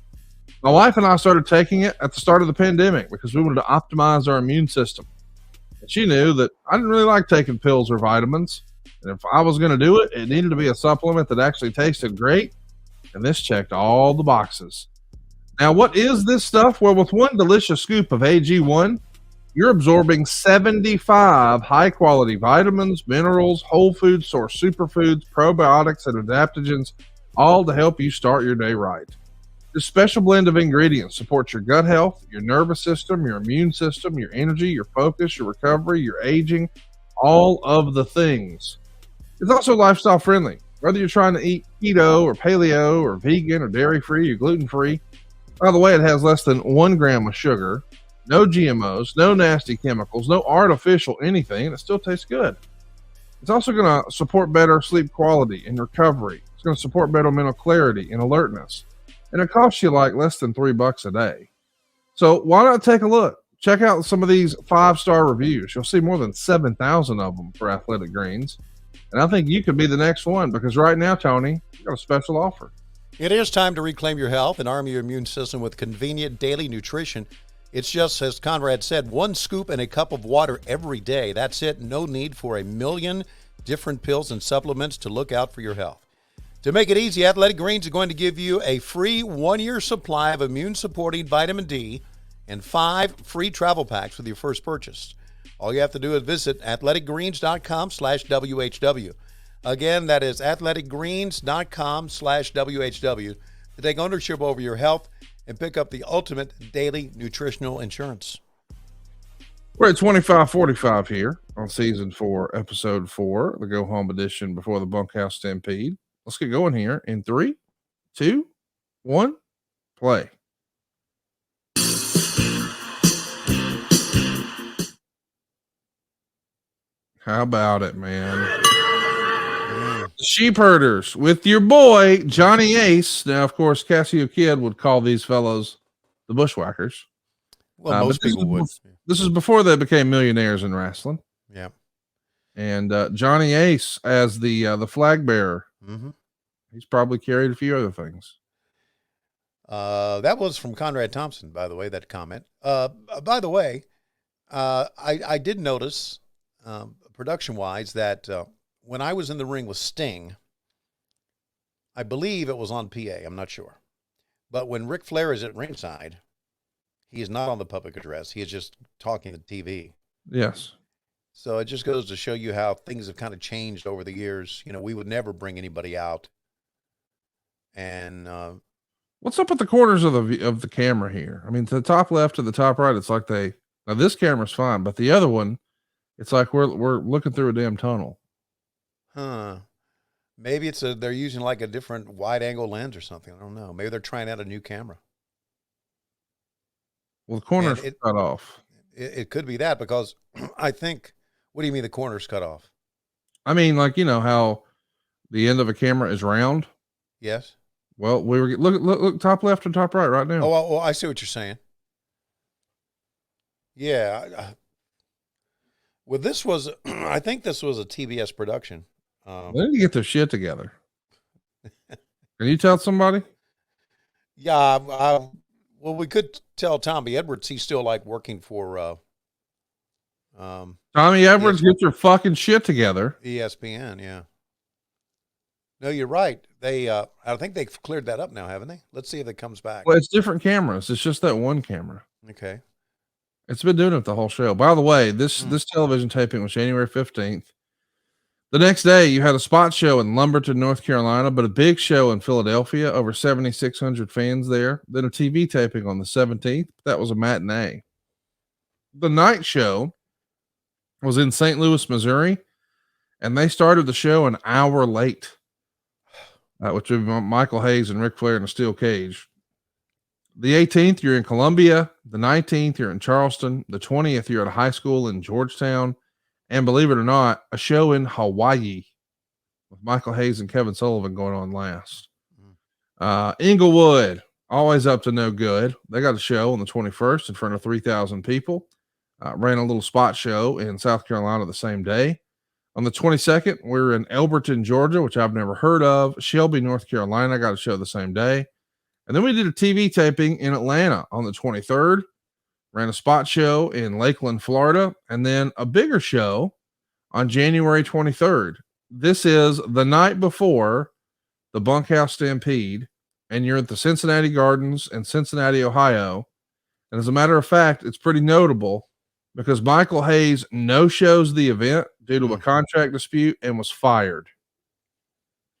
My wife and I started taking it at the start of the pandemic because we wanted to optimize our immune system. And she knew that I didn't really like taking pills or vitamins. And if I was going to do it, it needed to be a supplement that actually tasted great. And this checked all the boxes. Now, what is this stuff? Well, with one delicious scoop of AG1, you're absorbing 75 high-quality vitamins, minerals, whole food source superfoods, probiotics, and adaptogens, all to help you start your day right. This special blend of ingredients supports your gut health, your nervous system, your immune system, your energy, your focus, your recovery, your aging, all of the things. It's also lifestyle friendly. Whether you're trying to eat keto or paleo or vegan or dairy-free or gluten-free. By the way, it has less than 1 gram of sugar, no GMOs, no nasty chemicals, no artificial anything, and it still tastes good. It's also going to support better sleep quality and recovery. It's going to support better mental clarity and alertness. And it costs you like less than $3 a day. So why not take a look? Check out some of these 5-star reviews. You'll see more than 7,000 of them for Athletic Greens. And I think you could be the next one, because right now, Tony, you've got a special offer. It is time to reclaim your health and arm your immune system with convenient daily nutrition. It's just, as Conrad said, 1 scoop in a cup of water every day. That's it. No need for a million different pills and supplements to look out for your health. To make it easy, Athletic Greens are going to give you a free 1-year supply of immune-supporting vitamin D and 5 free travel packs with your first purchase. All you have to do is visit athleticgreens.com/WHW. Again, that is athleticgreens.com/WHW to take ownership over your health and pick up the ultimate daily nutritional insurance. We're at 25:45 here on season 4, episode 4, the go home edition before the Bunkhouse Stampede. Let's get going here in 3, 2, 1, play. How about it, man? The Sheep Herders with your boy, Johnny Ace. Now, of course, Cassio Kid would call these fellows the Bushwhackers. Well, most people would. This is before they became millionaires in wrestling. Yeah. And Johnny Ace as the flag bearer. Mm-hmm. He's probably carried a few other things. That was from Conrad Thompson, by the way, that comment. By the way, I did notice, production-wise, that when I was in the ring with Sting, I believe it was on PA. I'm not sure. But when Ric Flair is at ringside, he is not on the public address. He is just talking to TV. Yes. So it just goes to show you how things have kind of changed over the years. You know, we would never bring anybody out. And What's up with the corners of the camera here? I mean, to the top left to the top right, it's like now this camera's fine, but the other one, it's like we're looking through a damn tunnel. Huh. Maybe they're using like a different wide angle lens or something. I don't know. Maybe they're trying out a new camera. Well, the corner's cut off. It could be that because I think, what do you mean the corner's cut off? I mean, like, you know how the end of a camera is round? Yes. Well, look top left and top right now. Oh, well, I see what you're saying. Yeah. Well, I think this was a TBS production. They need to get their shit together. Can you tell somebody? Yeah. Well, we could tell Tommy Edwards he's still like working for Tommy Edwards, get your fucking shit together. ESPN, yeah. No, you're right. I think they've cleared that up now, haven't they? Let's see if it comes back. Well, it's different cameras. It's just that one camera. Okay. It's been doing it the whole show. By the way, this television taping was January 15th. The next day, you had a spot show in Lumberton, North Carolina, but a big show in Philadelphia, over 7,600 fans there. Then a TV taping on the 17th. That was a matinee. The night show was in St. Louis, Missouri, and they started the show an hour late, which would be Michael Hayes and Ric Flair in a steel cage. The 18th, you're in Columbia. The 19th, you're in Charleston. The 20th, you're at a high school in Georgetown. And believe it or not, a show in Hawaii with Michael Hayes and Kevin Sullivan going on last. Inglewood, always up to no good. They got a show on the 21st in front of 3,000 people. Ran a little spot show in South Carolina the same day. On the 22nd, we're in Elberton, Georgia, which I've never heard of. Shelby, North Carolina, got a show the same day. And then we did a TV taping in Atlanta on the 23rd. Ran a spot show in Lakeland, Florida, and then a bigger show on January 23rd. This is the night before the Bunkhouse Stampede, and you're at the Cincinnati Gardens in Cincinnati, Ohio. And as a matter of fact, it's pretty notable because Michael Hayes no-shows the event due to a contract dispute and was fired.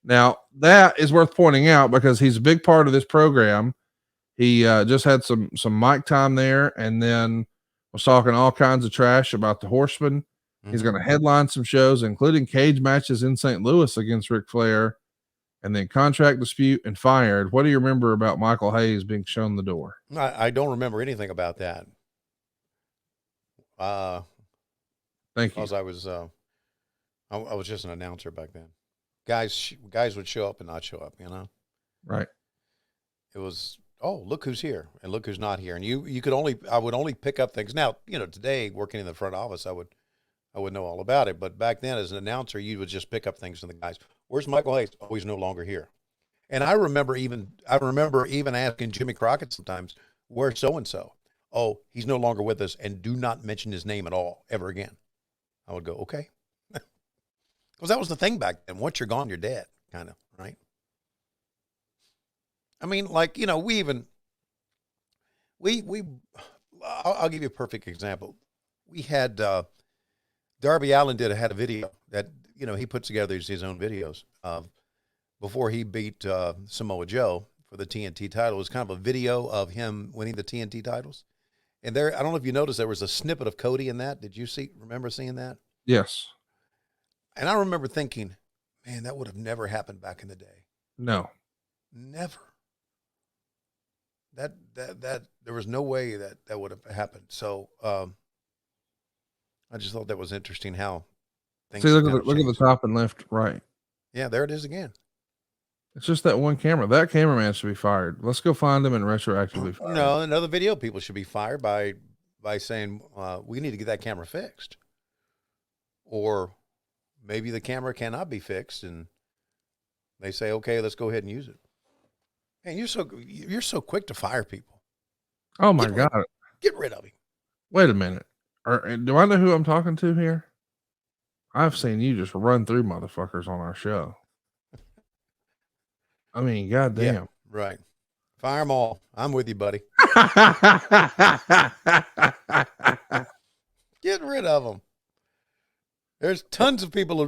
Now, that is worth pointing out because he's a big part of this program. He just had some mic time there and then was talking all kinds of trash about the Horsemen. Mm-hmm. He's going to headline some shows, including cage matches in St. Louis against Ric Flair, and then contract dispute and fired. What do you remember about Michael Hayes being shown the door? I don't remember anything about that. Thank you. Because I was just an announcer back then. Guys would show up and not show up, you know? Right. It was, oh, look who's here and look who's not here. And I would only pick up things. Now, you know, today working in the front office, I would know all about it. But back then as an announcer, you would just pick up things from the guys. Where's Michael Hayes? Oh, he's no longer here. And I remember even asking Jimmy Crockett sometimes, where's so-and-so? Oh, he's no longer with us, and do not mention his name at all ever again. I would go, okay. Because that was the thing back then. Once you're gone, you're dead, kind of, right? I mean, like, you know, I'll give you a perfect example. We had, Darby Allin had a video that, you know, he put together his own videos before he beat Samoa Joe for the TNT title. It was kind of a video of him winning the TNT titles. And there, I don't know if you noticed, there was a snippet of Cody in that. Did you remember seeing that? Yes. And I remember thinking, man, that would have never happened back in the day. No. Never. That there was no way that would have happened. So I just thought that was interesting how things. See, look at the top and left, right. Yeah, there it is again. It's just that one camera. That cameraman should be fired. Let's go find him and retroactively fire him. No, another video people should be fired by saying we need to get that camera fixed, or maybe the camera cannot be fixed, and they say, okay, let's go ahead and use it. And you're so quick to fire people. Oh my God! Get rid of him. Wait a minute. Do I know who I'm talking to here? I've seen you just run through motherfuckers on our show. I mean, goddamn. Yeah, right. Fire them all. I'm with you, buddy. Get rid of them. There's tons of people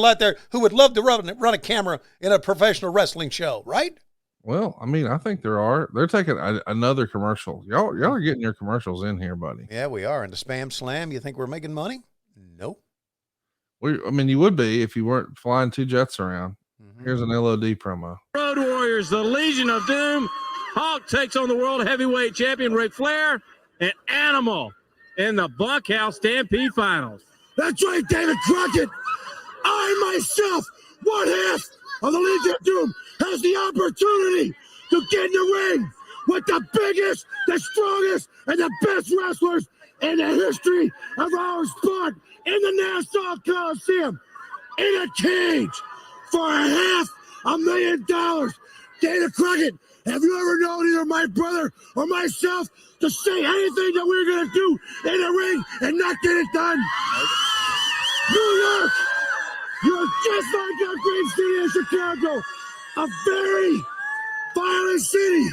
out there who would love to run a camera in a professional wrestling show, right? Well, I mean, I think there are. They're taking another commercial. Y'all are getting your commercials in here, buddy. Yeah, we are. And the Spam Slam, you think we're making money? Nope. I mean, you would be if you weren't flying 2 jets around. Here's an LOD promo. Road Warriors, the Legion of Doom. Hulk takes on the world heavyweight champion Ric Flair and Animal in the Bunkhouse Stampede Finals. That's right, David Crockett. I myself, one half of the Legion of Doom, has the opportunity to get in the ring with the biggest, the strongest, and the best wrestlers in the history of our sport in the Nassau Coliseum in a cage for $500,000. Dana Crockett, have you ever known either my brother or myself to say anything that we're going to do in the ring and not get it done? New York, you're just like our great city of Chicago, a very violent city.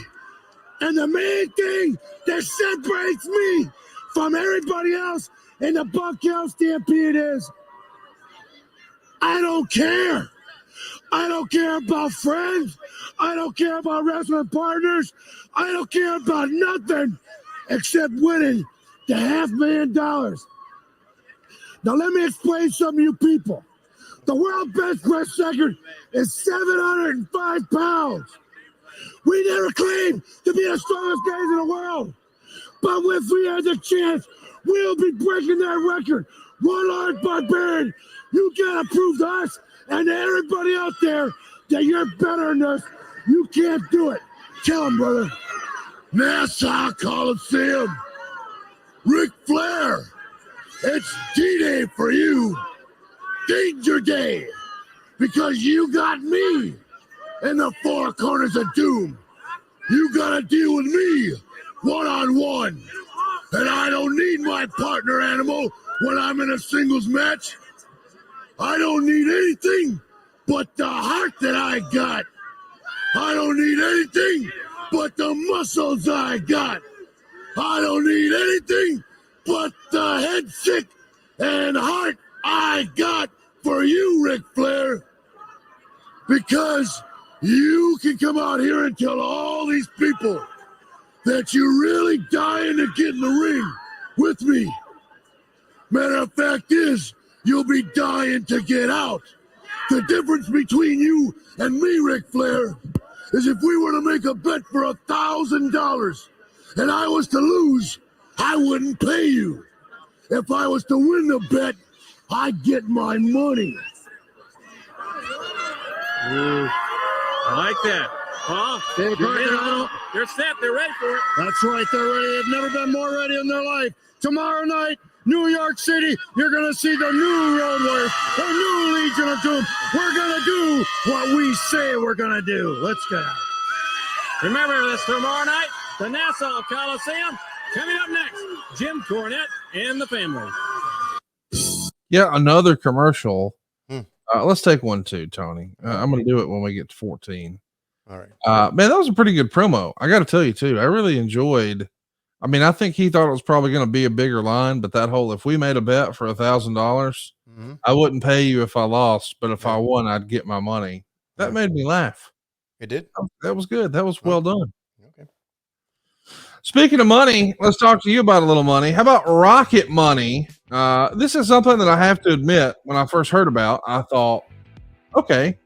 And the main thing that separates me from everybody else in the Bunkhouse Stampede is I don't care. I don't care about friends. I don't care about wrestling partners. I don't care about nothing except winning the $500,000. Now let me explain something to you people. The world best press record is 705 pounds. We never claimed to be the strongest guys in the world. But if we had the chance, we'll be breaking that record. One large barbarian, you gotta prove to us and to everybody out there that you're better than us. You can't do it. Tell him, brother. Nassau Coliseum. Ric Flair. It's D-Day for you. Danger Day. Because you got me in the 4 corners of doom. You gotta deal with me one-on-one. And I don't need my partner animal when I'm in a singles match. I don't need anything but the heart that I got. I don't need anything but the muscles I got. I don't need anything but the head sick and heart I got for you, Ric Flair. Because you can come out here and tell all these people that you're really dying to get in the ring with me. Matter of fact is, you'll be dying to get out. The difference between you and me, Ric Flair, is if we were to make a bet for $1,000 and I was to lose, I wouldn't pay you. If I was to win the bet, I'd get my money. Ooh, I like that. Oh, they're set. They're ready for it. That's right. They're ready. They've never been more ready in their life. Tomorrow night, New York City, you're going to see the new Road Warriors, the new Legion of Doom. We're going to do what we say we're going to do. Let's go. Remember this tomorrow night, the Nassau Coliseum. Coming up next, Jim Cornette and the family. Yeah, another commercial. Let's take one too, Tony. I'm going to do it when we get to 14. All right. Man, that was a pretty good promo. I got to tell you too. I really enjoyed. I mean, I think he thought it was probably going to be a bigger line, but that whole, if we made a bet for $1,000, I wouldn't pay you if I lost, but if I won, I'd get my money. That made me laugh. It did. That was good. That was well done. Okay. Speaking of money, let's talk to you about a little money. How about Rocket Money? This is something that I have to admit, when I first heard about, I thought, okay,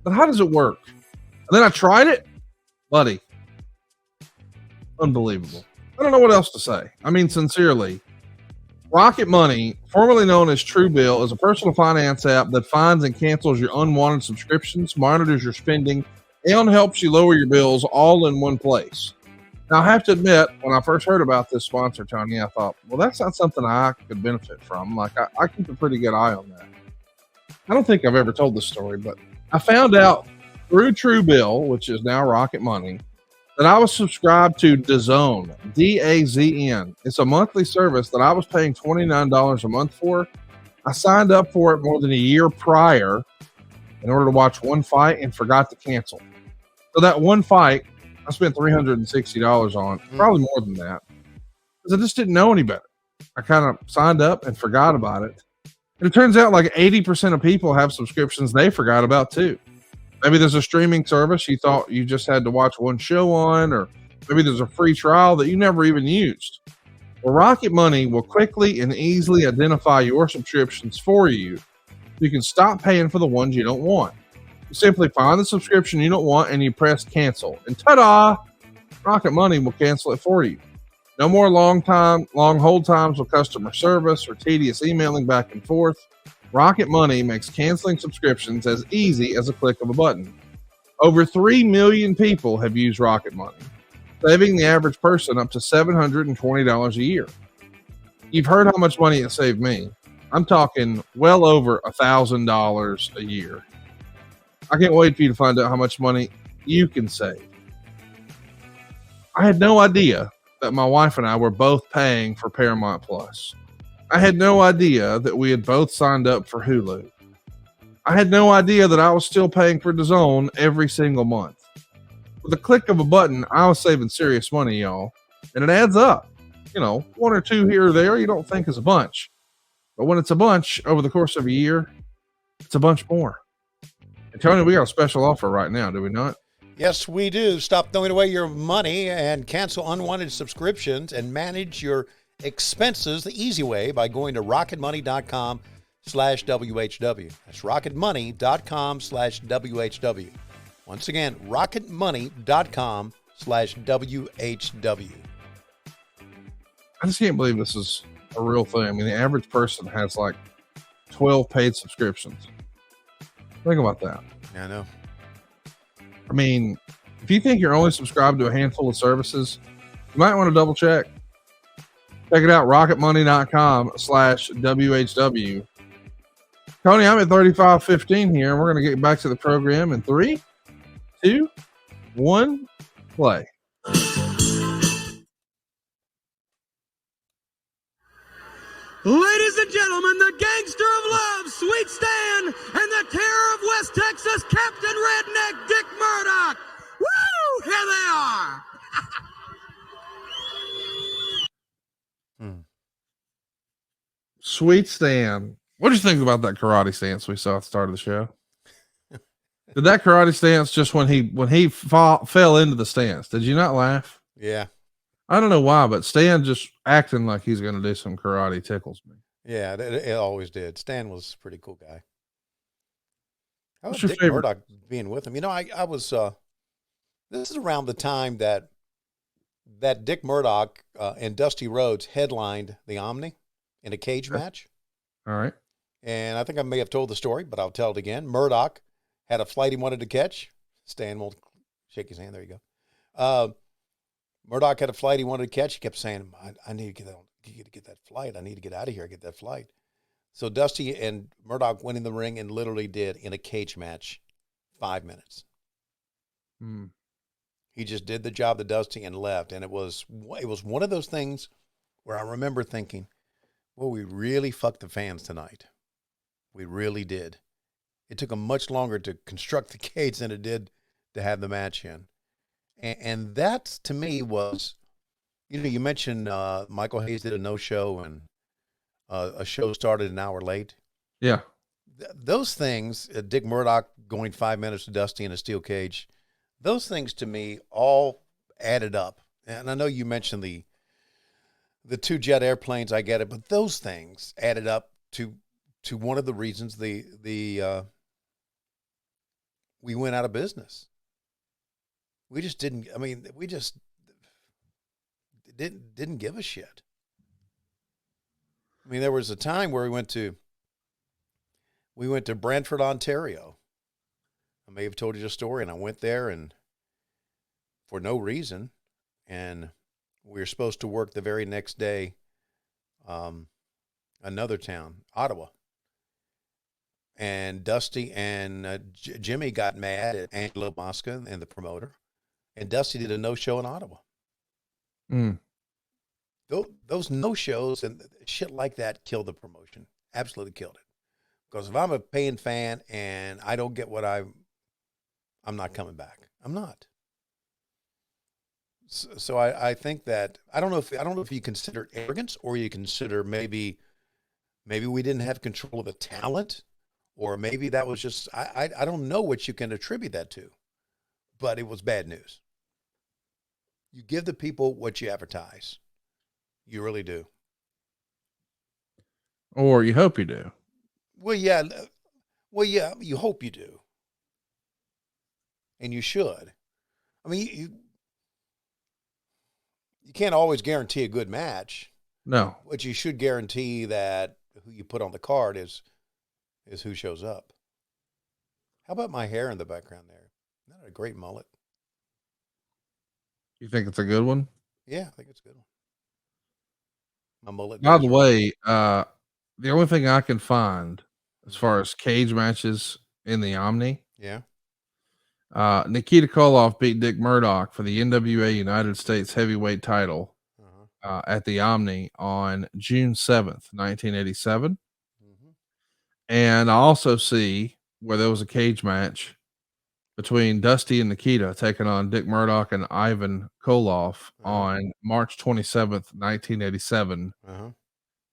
but how does it work? And then I tried it, buddy. Unbelievable. I don't know what else to say. I mean, sincerely, Rocket Money, formerly known as Truebill, is a personal finance app that finds and cancels your unwanted subscriptions, monitors your spending, and helps you lower your bills all in one place. Now, I have to admit, when I first heard about this sponsor, Tony, I thought, well, that's not something I could benefit from. Like, I keep a pretty good eye on that. I don't think I've ever told this story, but I found out through Truebill, which is now Rocket Money, that I was subscribed to DAZN, D-A-Z-N. It's a monthly service that I was paying $29 a month for. I signed up for it more than a year prior in order to watch one fight and forgot to cancel. So that one fight, I spent $360 on, probably more than that, because I just didn't know any better. I kind of signed up and forgot about it. And it turns out like 80% of people have subscriptions they forgot about too. Maybe there's a streaming service you thought you just had to watch one show on, or maybe there's a free trial that you never even used. Well, Rocket Money will quickly and easily identify your subscriptions for you. You can stop paying for the ones you don't want. You simply find the subscription you don't want and you press cancel. And ta-da! Rocket Money will cancel it for you. No more long hold times with customer service or tedious emailing back and forth. Rocket Money makes canceling subscriptions as easy as a click of a button. Over 3 million people have used Rocket Money, saving the average person up to $720 a year. You've heard how much money it saved me. I'm talking well over $1,000 a year. I can't wait for you to find out how much money you can save. I had no idea that my wife and I were both paying for Paramount Plus. I had no idea that we had both signed up for Hulu. I had no idea that I was still paying for DAZN every single month. With a click of a button, I was saving serious money, y'all. And it adds up. You know, one or two here or there you don't think is a bunch. But when it's a bunch over the course of a year, it's a bunch more. And Tony, we got a special offer right now, do we not? Yes, we do. Stop throwing away your money and cancel unwanted subscriptions and manage your expenses the easy way by going to rocketmoney.com/WHW. That's rocketmoney.com/WHW. Once again, rocketmoney.com/WHW. I just can't believe this is a real thing. I mean, the average person has like 12 paid subscriptions. Think about that. Yeah, I know. I mean, if you think you're only subscribed to a handful of services, you might want to double check. Check it out, rocketmoney.com/WHW. Tony, I'm at 35:15 here, and we're going to get back to the program in 3, 2, 1, play. Ladies and gentlemen, the gangster of love, Sweet Stan, and the terror of West Texas, Captain Redneck Dick Murdoch. Woo! Here they are. Sweet Stan. What did you think about that karate stance we saw at the start of the show? Did that karate stance just when he fell into the stance? Did you not laugh? Yeah. I don't know why, but Stan just acting like he's going to do some karate tickles me. Yeah, it always did. Stan was a pretty cool guy. How What's about your Dick favorite? Murdoch being with him? You know, I was, this is around the time that Dick Murdoch and Dusty Rhodes headlined the Omni in a cage match. All right. And I think I may have told the story, but I'll tell it again. Murdoch had a flight he wanted to catch. Stan won't shake his hand. There you go. Murdoch had a flight he wanted to catch. He kept saying, I need to get that flight. I need to get out of here, get that flight. So Dusty and Murdoch went in the ring and literally did, in a cage match, 5 minutes. He just did the job to Dusty and left. And it was one of those things where I remember thinking, well, we really fucked the fans tonight. We really did. It took them much longer to construct the cage than it did to have the match in. And that, to me, was, you know, you mentioned Michael Hayes did a no-show and a show started an hour late. Yeah. Those things, Dick Murdoch going 5 minutes to Dusty in a steel cage, those things to me all added up. And I know you mentioned the two jet airplanes, I get it, but those things added up to one of the reasons we went out of business. We just didn't, I mean, we just didn't give a shit. I mean, there was a time where we went to Brantford, Ontario. I may have told you the story, and I went there and for no reason, and we were supposed to work the very next day, another town, Ottawa. And Dusty and Jimmy got mad at Angelo Mosca and the promoter, and Dusty did a no-show in Ottawa. Those no-shows and shit like that killed the promotion. Absolutely killed it. Because if I'm a paying fan and I don't get what I'm not coming back. I'm not. So I think that I don't know if you consider arrogance or you consider maybe we didn't have control of the talent, or maybe that was just, I don't know what you can attribute that to, but it was bad news. You give the people what you advertise. You really do. Or you hope you do. Well, yeah. Well, yeah, you hope you do. And you should. I mean, you can't always guarantee a good match. No. But you should guarantee that who you put on the card is who shows up. How about my hair in the background there? Isn't that a great mullet? You think it's a good one? Yeah, I think it's a good one. My mullet. By the way, the only thing I can find as far as cage matches in the Omni, yeah, Nikita Koloff beat Dick Murdoch for the NWA United States Heavyweight title at the Omni on June 7th, 1987. And I also see where there was a cage match between Dusty and Nikita taking on Dick Murdoch and Ivan Koloff on March 27th, 1987.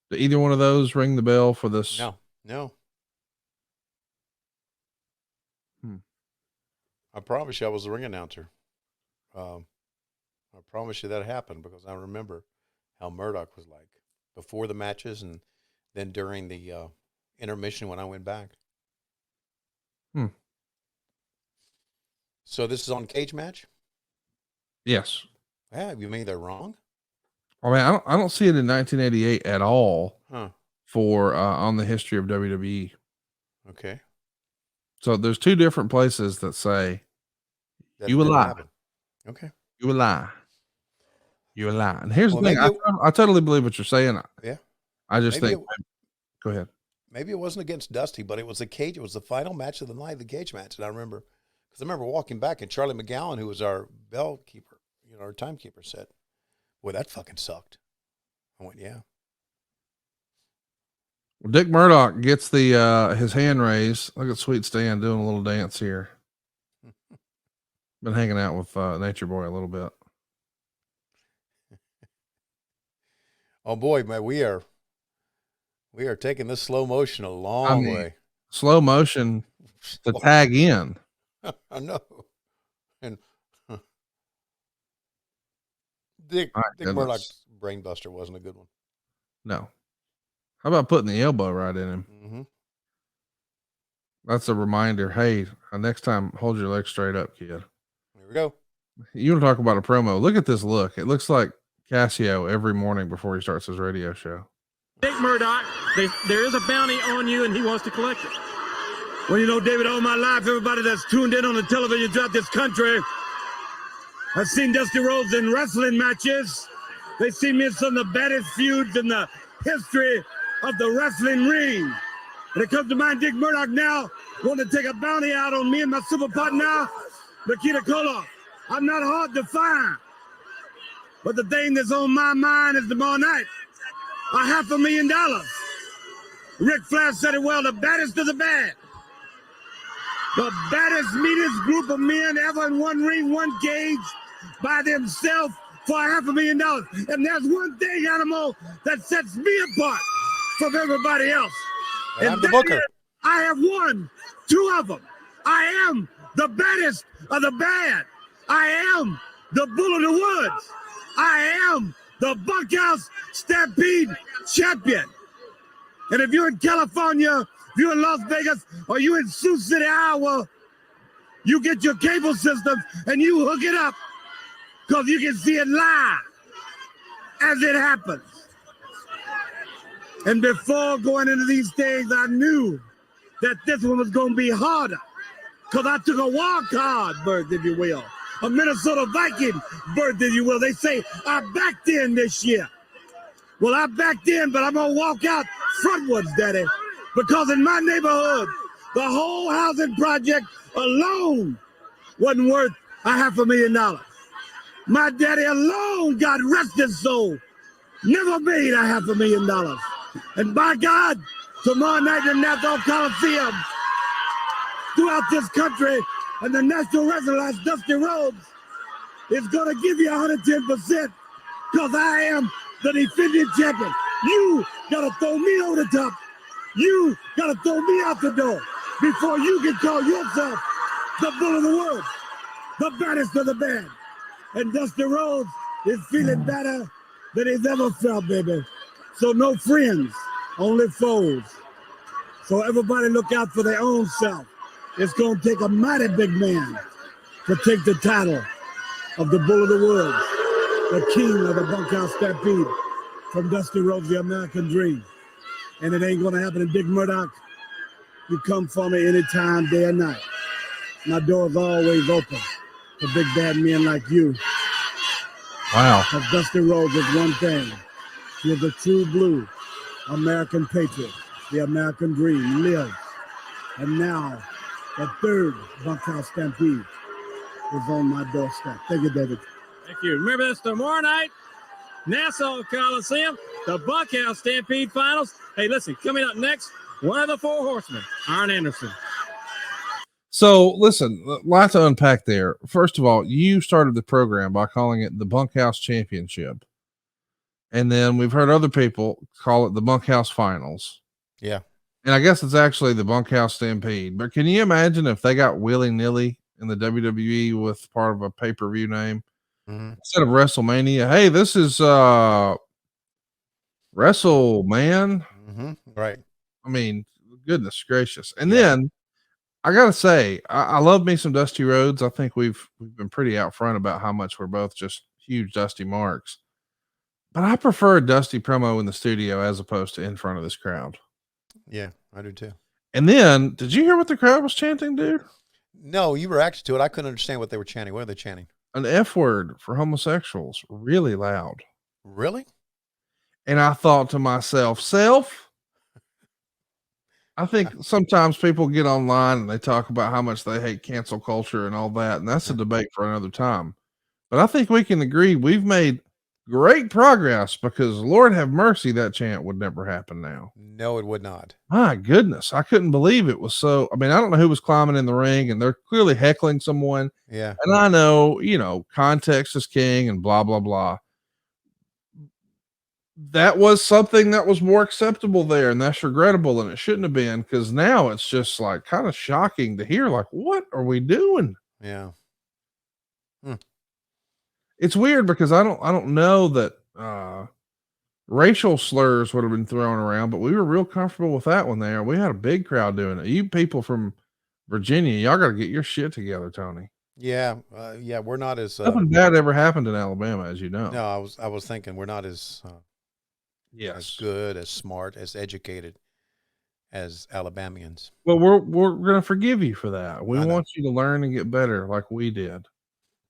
Did either one of those ring the bell for this? No. I promise you I was the ring announcer. I promise you that happened because I remember how Murdoch was like before the matches and then during the intermission when I went back. So this is on Cage Match? Yes. Yeah, you mean they're wrong? I mean, I don't see it in 1988 at all for on the history of WWE. Okay. So there's two different places that say That you a didn't lie. happen. Okay. You a lie. You a lie. And here's Well, the thing. maybe I totally believe what you're saying. Yeah. I just Maybe think. Go ahead. Maybe it wasn't against Dusty, but it was the cage. It was the final match of the night, the cage match. And I remember, because I remember walking back and Charlie McGowan, who was our bell keeper, our timekeeper, said, "Boy, that fucking sucked." I went, "Yeah." Well, Dick Murdoch gets the his hand raised. Look at Sweet Stan doing a little dance here. Been hanging out with Nature Boy a little bit. Oh boy, man, we are taking this slow motion a long way. Slow motion to tag in. I know. And Dick Murdoch's brainbuster wasn't a good one. No. How about putting the elbow right in him? Mm-hmm. That's a reminder. Hey, next time, hold your leg straight up, kid. Here we go. You want to talk about a promo? Look at this look. It looks like Casio every morning before he starts his radio show. Dick Murdoch, there is a bounty on you, and he wants to collect it. Well, you know, David, all my life, everybody that's tuned in on the television throughout this country, I've seen Dusty Rhodes in wrestling matches. They've seen me in some of the baddest feuds in the history of the wrestling ring. When it comes to mine, Dick Murdoch now wanting to take a bounty out on me and my super partner, Nikita Koloff. I'm not hard to find. But the thing that's on my mind is tomorrow night, $500,000. Ric Flair said it well, the baddest of the bad. The baddest, meanest group of men ever in one ring, one cage, by themselves for $500,000. And there's one thing, Animal, that sets me apart from everybody else. And I'm the booker. I have won 2 of them. I am the baddest of the bad. I am the Bull of the Woods. I am the Bunkhouse Stampede champion. And if you're in California, if you're in Las Vegas, or you're in Sioux City, Iowa, you get your cable systems and you hook it up because you can see it live as it happens. And before going into these things, I knew that this one was going to be harder because I took a wild card berth, if you will, a Minnesota Viking berth, if you will. They say I backed in this year. Well, I backed in, but I'm going to walk out frontwards, Daddy, because in my neighborhood, the whole housing project alone wasn't worth $500,000. My daddy alone, God rest his soul, never made $500,000. And by God, tomorrow night in the Nassau Coliseum, throughout this country, and the National Wrestling Alliance, Dusty Rhodes is going to give you 110% because I am the defending champion. You got to throw me over the top. You got to throw me out the door. before you can call yourself the bull of the woods, the baddest of the bad. And Dusty Rhodes is feeling better than he's ever felt, baby. So no friends, only foes. So everybody look out for their own self. It's going to take a mighty big man to take the title of the Bull of the Woods, the king of the bunkhouse stampede from Dusty Rhodes, the American Dream. And it ain't going to happen in Dick Murdoch. You come for me anytime, day or night. My door's always open for big bad men like you. Wow. Because Dusty Rhodes is one thing. He is a true blue American patriot. The American dream lives. And now, the third bunkhouse stampede is on my doorstep. Thank you, David. Thank you. Remember this tomorrow night, Nassau Coliseum, the bunkhouse stampede finals. Hey, listen, coming up next, one of the four horsemen, Arn Anderson. So listen, lots to unpack there. First of all, you started the program by calling it the Bunkhouse Championship. And then we've heard other people call it the Bunkhouse Finals. Yeah. And I guess it's actually the Bunkhouse Stampede. But can you imagine if they got willy-nilly in the WWE with part of a pay-per-view name? Mm-hmm. Instead of WrestleMania, hey, this is WrestleMan. Mm-hmm. Right. I mean, goodness gracious. And then I gotta say, I love me some Dusty Rhodes. I think we've been pretty out front about how much we're both just huge Dusty marks. But I prefer a Dusty promo in the studio as opposed to in front of this crowd. Yeah, I do too. And then, did you hear what the crowd was chanting, dude? No, you reacted to it. I couldn't understand what they were chanting. What are they chanting? An F word for homosexuals, really loud. Really? And I thought to myself, I think sometimes people get online and they talk about how much they hate cancel culture and all that. And that's a debate for another time. But I think we can agree we've made great progress because Lord have mercy, that chant would never happen now. No, it would not. My goodness. I couldn't believe it was so. I mean, I don't know who was climbing in the ring and they're clearly heckling someone. Yeah. And I know, context is king and blah, blah, blah. That was something that was more acceptable there, and that's regrettable, and it shouldn't have been, because now it's just like kind of shocking to hear, like, what are we doing? Yeah. It's weird because I don't know that racial slurs would have been thrown around, but we were real comfortable with that one there. We had a big crowd doing it. You people from Virginia, y'all got to get your shit together, Tony. Yeah. We're not as nothing bad ever happened in Alabama, as you know. No, I was thinking we're not as as good, as smart, as educated as Alabamians. Well, we're going to forgive you for that. We want you to learn and get better like we did.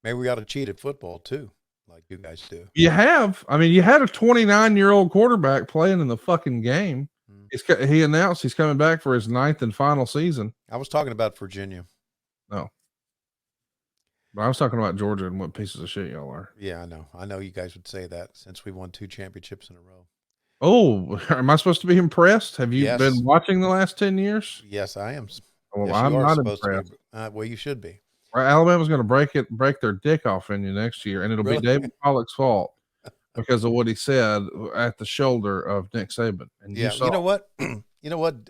Maybe we ought to cheat at football too, like you guys do. You have. I mean, you had a 29-year-old quarterback playing in the fucking game. He announced he's coming back for his 9th and final season. I was talking about Virginia. No. But I was talking about Georgia and what pieces of shit y'all are. Yeah, I know. I know you guys would say that since we won 2 championships in a row. Oh, am I supposed to be impressed? Have you been watching the last 10 years? Yes, I am. Well, yes, I'm not impressed. Well, you should be. Right, Alabama's going to break their dick off in you next year, and it'll be David Pollock's fault because of what he said at the shoulder of Nick Saban. And yeah, you know what? You know what?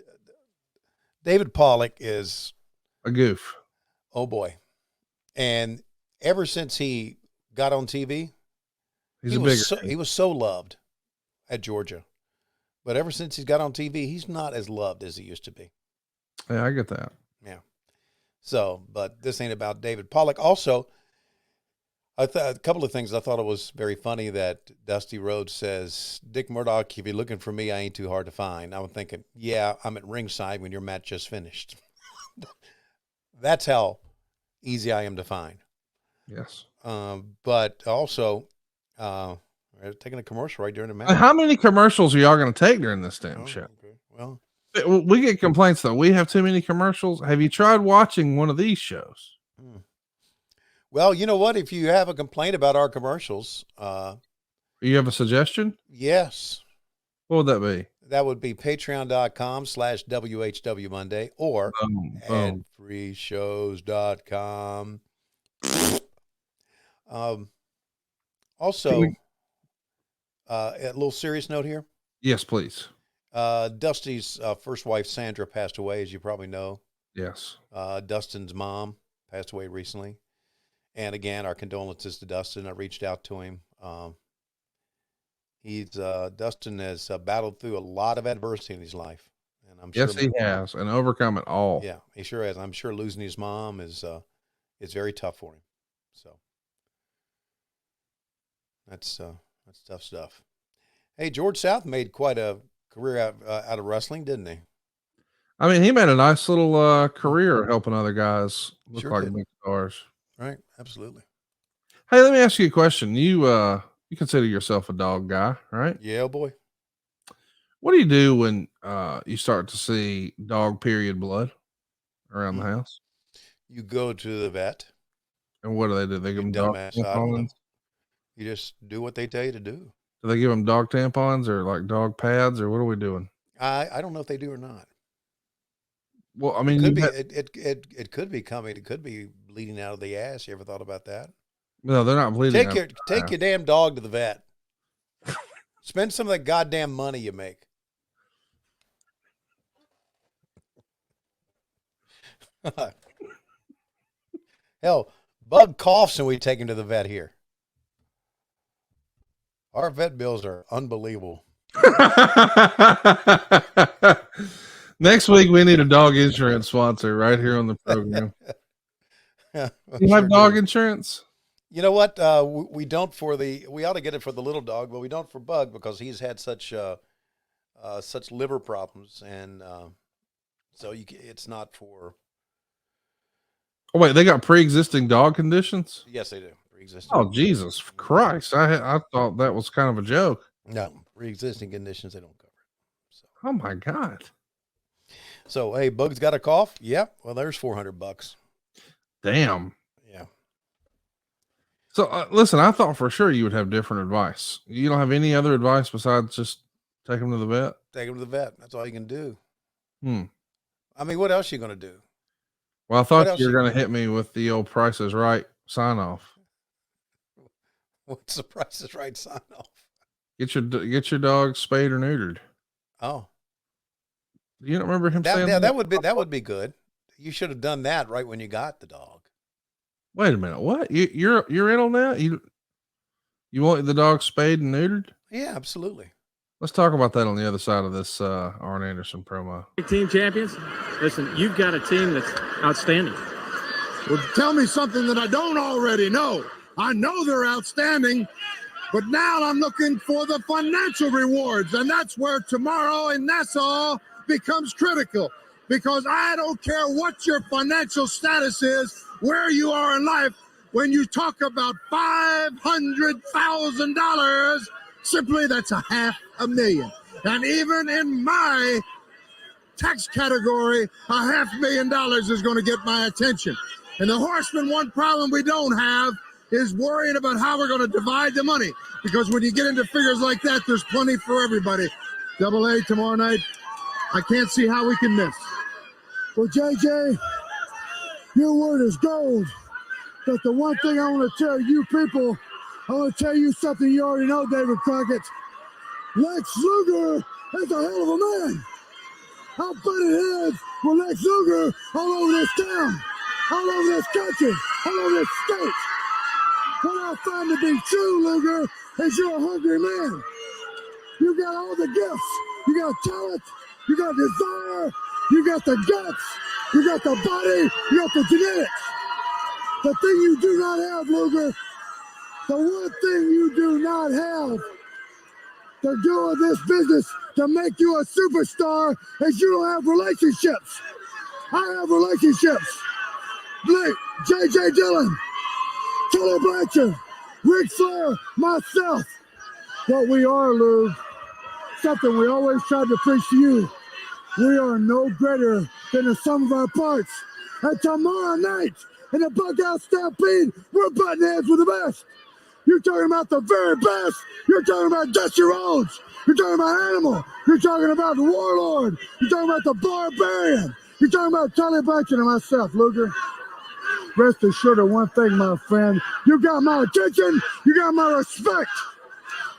David Pollock is a goof. Oh boy! And ever since he got on TV, he was so loved at Georgia, but ever since he's got on TV, he's not as loved as he used to be. Yeah, I get that. Yeah. So, but this ain't about David Pollock. Also, a couple of things I thought it was very funny that Dusty Rhodes says, Dick Murdoch, if you're looking for me, I ain't too hard to find. I'm thinking, yeah, I'm at ringside when your match just finished. That's how easy I am to find. Yes. But also, we're taking a commercial right during the match. How many commercials are y'all going to take during this damn show? Okay. Well, we get complaints though. We have too many commercials. Have you tried watching one of these shows? Well, you know what? If you have a complaint about our commercials, you have a suggestion? Yes. What would that be? That would be patreon.com/WHW Monday or adfreeshows.com. Also, a little serious note here. Yes, please. Dusty's first wife, Sandra, passed away, as you probably know. Yes. Dustin's mom passed away recently. And again, our condolences to Dustin. I reached out to him. Dustin has battled through a lot of adversity in his life. And I'm sure he has, and overcome it all. Yeah, he sure has. I'm sure losing his mom is very tough for him. So that's tough stuff. Hey, George South made quite a career out of wrestling, didn't he? I mean, he made a nice little career helping other guys look like big stars. Right, absolutely. Hey, let me ask you a question. You consider yourself a dog guy, right? Yeah, boy. What do you do when you start to see dog period blood around the house? You go to the vet. And what do? They give them dog tampons? You just do what they tell you to do. Do they give them dog tampons or like dog pads, or what are we doing? I don't know if they do or not. Well, I mean, it could be coming. It could be bleeding out of the ass. You ever thought about that? No, they're not bleeding. Take your damn dog to the vet. Spend some of that goddamn money you make. Hell, Bug coughs and we take him to the vet here. Our vet bills are unbelievable. Next week, we need a dog insurance sponsor right here on the program. You have dog insurance? You know what? We don't we ought to get it for the little dog, but we don't for Bug because he's had such liver problems. And so it's not for. Oh, wait, they got pre-existing dog conditions? Yes, they do. Pre-existing. Oh, Jesus Christ. I thought that was kind of a joke. No, pre-existing conditions, they don't cover it. So. Oh, my God. So, hey, Bug's got a cough? Yeah. Well, there's $400. Damn. Yeah. So, listen, I thought for sure you would have different advice. You don't have any other advice besides just take him to the vet? Take him to the vet. That's all you can do. I mean, what else are you going to do? Well, I thought you were going to hit me with the old Price is Right sign off. What's the Price is Right sign off? Get your dog spayed or neutered. Oh. You don't remember him saying that? That would be good. You should have done that right when you got the dog. Wait a minute. What? You're in on that? You want the dog spayed and neutered? Yeah, absolutely. Let's talk about that on the other side of this Arn Anderson promo. Team champions, listen, you've got a team that's outstanding. Well, tell me something that I don't already know. I know they're outstanding, but now I'm looking for the financial rewards, and that's where tomorrow in Nassau becomes critical, because I don't care what your financial status is, where you are in life. When you talk about $500,000, simply that's $500,000. And even in my tax category, $500,000 is going to get my attention. And the Horsemen, one problem we don't have is worrying about how we're going to divide the money, because when you get into figures like that, there's plenty for everybody. Double A tomorrow night. I can't see how we can miss. Well, JJ, your word is gold. But the one thing I want to tell you people, I want to tell you something you already know, David Crockett. Lex Luger is a hell of a man. I'll butt heads with Lex Luger all over this town, all over this country, all over this state. What I find to be true, Luger, is you're a hungry man. You got all the gifts. You got talent. You got desire. You got the guts. You got the body. You got the genetics. The thing you do not have, Luger, the one thing you do not have to do with this business to make you a superstar is you don't have relationships. I have relationships. J.J. Dillon, Tully Blanchard, Ric Flair, myself. What we are, Lou, something we always tried to preach to you. We are no greater than the sum of our parts. And tomorrow night, in the Buckhouse Stampede, we're butting heads with the best. You're talking about the very best. You're talking about Dusty Rhodes. You're talking about Animal. You're talking about the Warlord. You're talking about the Barbarian. You're talking about Tully Blanchard and myself, Luger. Rest assured of one thing, my friend. You got my attention. You got my respect.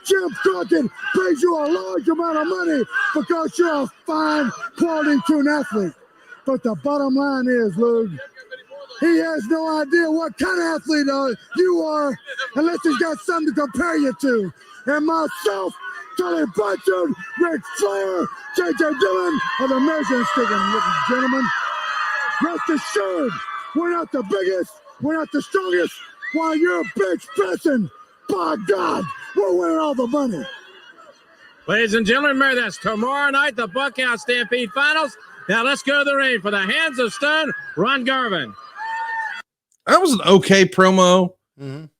Jim Crockett pays you a large amount of money because you're a fine, quality tune athlete. But the bottom line is, Luke, he has no idea what kind of athlete you are unless he's got something to compare you to. And myself, Tully Blanchard, Ric Flair, J.J. Dillon of the Measuring Stick. And gentlemen, rest assured, we're not the biggest, we're not the strongest. While you're bitch pissing, by God, we're winning all the money. Ladies and gentlemen, remember that's tomorrow night, the Buckhouse Stampede Finals. Now let's go to the ring for the Hands of Stone, Ron Garvin. That was an okay promo,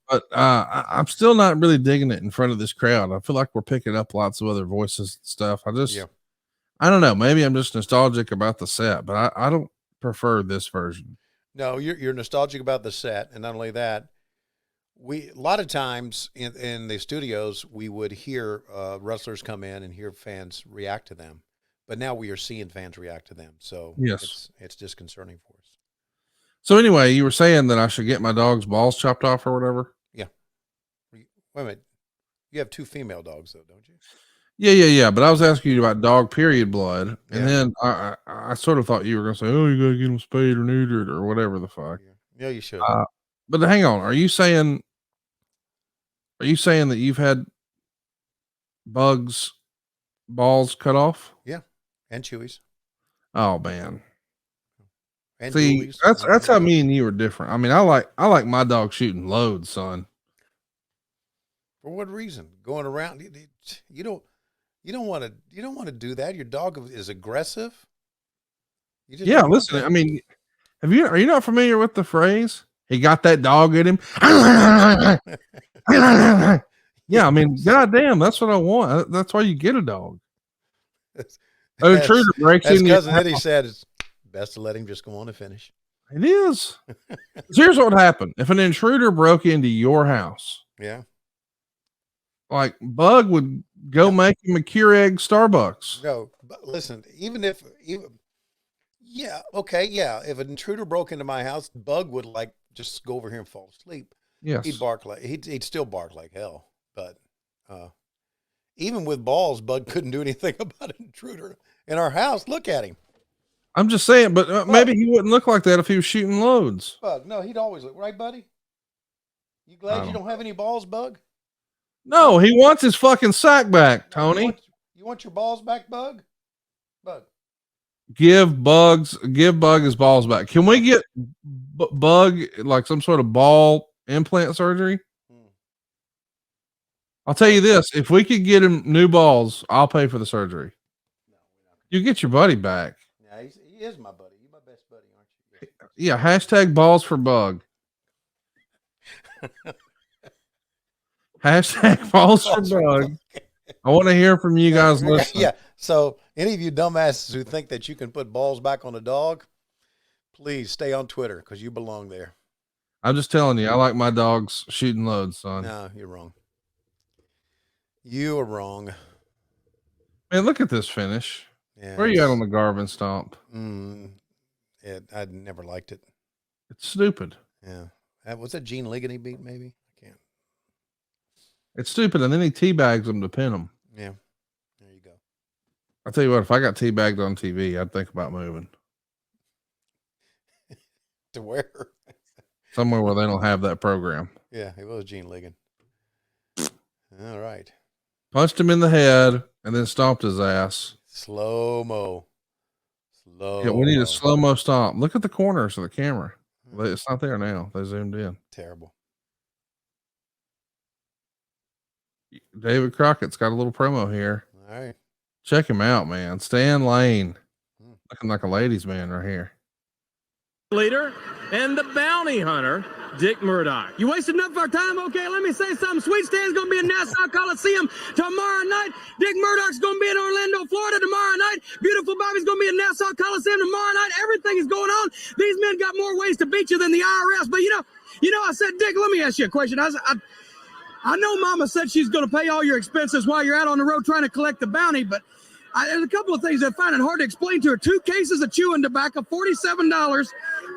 but I'm still not really digging it in front of this crowd. I feel like we're picking up lots of other voices and stuff. I don't know. Maybe I'm just nostalgic about the set, but I don't prefer this version. No, you're nostalgic about the set, and not only that, a lot of times in the studios we would hear wrestlers come in and hear fans react to them, but now we are seeing fans react to them. So yes, it's disconcerting for us. So anyway, you were saying that I should get my dog's balls chopped off or whatever? Yeah. Wait a minute. You have 2 female dogs, though, don't you? Yeah. But I was asking you about dog period blood. And then I sort of thought you were going to say, oh, you got to get them spayed or neutered or whatever the fuck. Yeah, you should. But hang on. Are you saying that you've had Bug's balls cut off? Yeah. And Chewy's. Oh, man. And see, Julie's. that's how me and you are different. I mean, I like my dog shooting loads, son. For what reason? Going around, you don't want to do that. Your dog is aggressive. Yeah, listen. I mean, are you not familiar with the phrase? He got that dog in him. Yeah, I mean, goddamn, that's what I want. That's why you get a dog. An intruder breaks in. Cousin Eddie said, it's best to let him just go on and finish. It is. Here's what would happen if an intruder broke into your house. Yeah. Like Bug would go make him a Keurig Starbucks. No, but listen, if an intruder broke into my house, Bug would just go over here and fall asleep. Yes. He'd still bark like hell. But even with balls, Bug couldn't do anything about an intruder in our house. Look at him. I'm just saying, but maybe he wouldn't look like that if he was shooting loads. Bug, no, he'd always look right, buddy. You glad you don't have any balls, Bug? No, he wants his fucking sack back, Tony. You want your balls back, Bug? Bug. Give Bug his balls back. Can we get Bug like some sort of ball implant surgery? I'll tell you this: if we could get him new balls, I'll pay for the surgery. You get your buddy back. Yeah, he is my buddy. You're my best buddy, aren't you? Yeah. Hashtag balls for Bug. Hashtag balls for Bug. I want to hear from you guys listening. Yeah. So any of you dumbasses who think that you can put balls back on a dog, please stay on Twitter because you belong there. I'm just telling you, I like my dogs shooting loads, son. No, you're wrong. You are wrong. Man, look at this finish. Yeah, where are you at on the Garvin stomp? I never liked it. It's stupid. Yeah. Was that Gene Ligon he beat, maybe? I can't. It's stupid, and then he teabags him to pin him. Yeah. There you go. I'll tell you what, if I got teabagged on TV, I'd think about moving. To where? Somewhere where they don't have that program. Yeah, it was Gene Ligon. All right. Punched him in the head and then stomped his ass. Slow-mo. Yeah, we need a slow-mo stomp. Look at the corners of the camera. It's not there now. They zoomed in. Terrible. David Crockett's got a little promo here. All right. Check him out, man. Stan Lane. Looking like a ladies' man right here. Leader and the bounty hunter, Dick Murdoch. You wasted enough of our time. Okay, let me say something. Sweet Stan's going to be in Nassau Coliseum tomorrow night. Dick Murdoch's going to be in Orlando, Florida tomorrow night. Beautiful Bobby's going to be in Nassau Coliseum tomorrow night. Everything is going on. These men got more ways to beat you than the IRS. But you know, I said, Dick, let me ask you a question. I know Mama said she's going to pay all your expenses while you're out on the road trying to collect the bounty, but there's a couple of things I find it hard to explain to her. 2 cases of chewing tobacco, $47.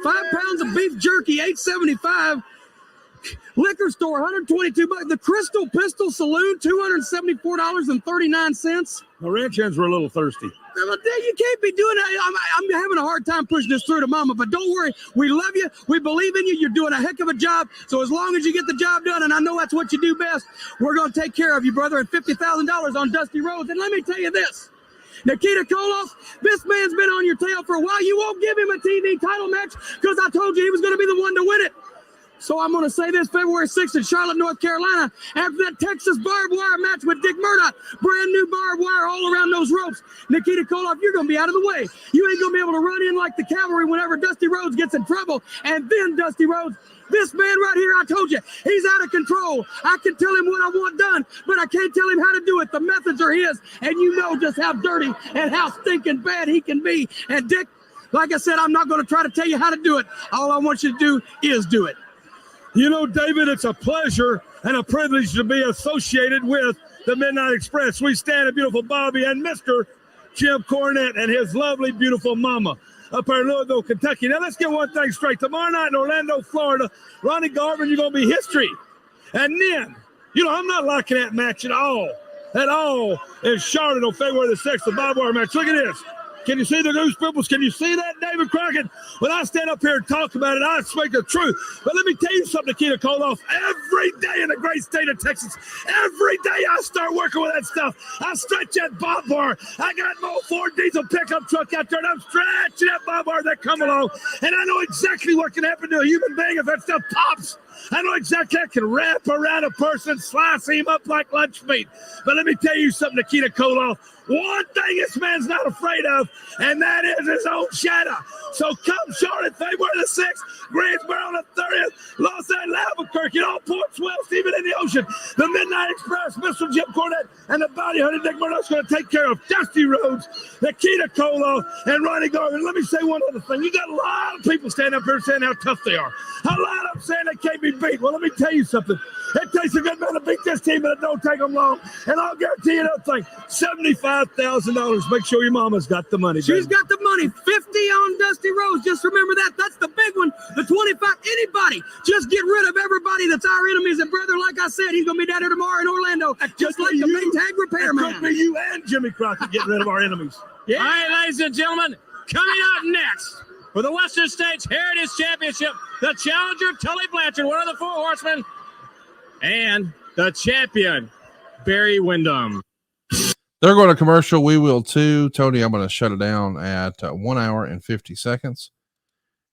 5 pounds of beef jerky, $8.75. Liquor store, $122. The Crystal Pistol Saloon, $274.39. The ranch hands were a little thirsty. You can't be doing that. I'm having a hard time pushing this through to Mama, but don't worry. We love you. We believe in you. You're doing a heck of a job. So as long as you get the job done, and I know that's what you do best, we're going to take care of you, brother, and $50,000 on Dusty Rhodes. And let me tell you this. Nikita Koloff, this man's been on your tail for a while. You won't give him a TV title match because I told you he was going to be the one to win it. So I'm going to say this, February 6th in Charlotte, North Carolina, after that Texas barbed wire match with Dick Murdoch, brand new barbed wire all around those ropes. Nikita Koloff, you're going to be out of the way. You ain't going to be able to run in like the cavalry whenever Dusty Rhodes gets in trouble. And then Dusty Rhodes, this man right here, I told you, he's out of control. I can tell him what I want done, but I can't tell him how to do it. The methods are his, and you know just how dirty and how stinking bad he can be. And Dick, like I said, I'm not going to try to tell you how to do it. All I want you to do is do it. You know, David, it's a pleasure and a privilege to be associated with the Midnight Express. We stand at beautiful Bobby and Mr. Jim Cornette and his lovely, beautiful mama up here in Louisville, Kentucky. Now, let's get one thing straight. Tomorrow night in Orlando, Florida, Ronnie Garvin, you're going to be history. And then, you know, I'm not liking that match at all in Charlotte on February the 6th, the barbed wire match. Look at this. Can you see the goose pimples? Can you see that, David Crockett? When I stand up here and talk about it, I speak the truth. But let me tell you something, Nikita Koloff. Every day in the great state of Texas, every day I start working with that stuff. I stretch that barbed wire. I got my Ford diesel pickup truck out there, and I'm stretching that barbed wire that come along. And I know exactly what can happen to a human being if that stuff pops. I know exactly how it can wrap around a person, slice him up like lunch meat. But let me tell you something, Nikita Koloff. One thing this man's not afraid of, and that is his own shadow. So come Charlotte, February the 6th, Greensboro on the 30th, Los Angeles, Albuquerque, all ports west, even in the ocean. The Midnight Express, Mr. Jim Cornette, and the bounty hunter Dick Murdoch's going to take care of Dusty Rhodes, Nikita Koloff, and Ronnie Garvin. Let me say one other thing. You got a lot of people standing up here saying how tough they are. A lot of them saying they can't be beat. Well, let me tell you something. It takes a good man to beat this team, but it don't take them long. And I'll guarantee you another thing, $75,000. Make sure your mama's got the money. She's got the money. 50 on Dusty Rhodes. Just remember that. That's the big one. The 25. Anybody. Just get rid of everybody that's our enemies. And brother, like I said, he's going to be down here tomorrow in Orlando. Just like the Maytag repairman. It could be you and Jimmy Crockett getting rid of our enemies. Yeah. All right, ladies and gentlemen, coming out next for the Western States Heritage Championship, the challenger, Tully Blanchard, one of the four horsemen, and the champion, Barry Windham. They're going to commercial. We will too. Tony, I'm going to shut it down at 1 hour and 50 seconds.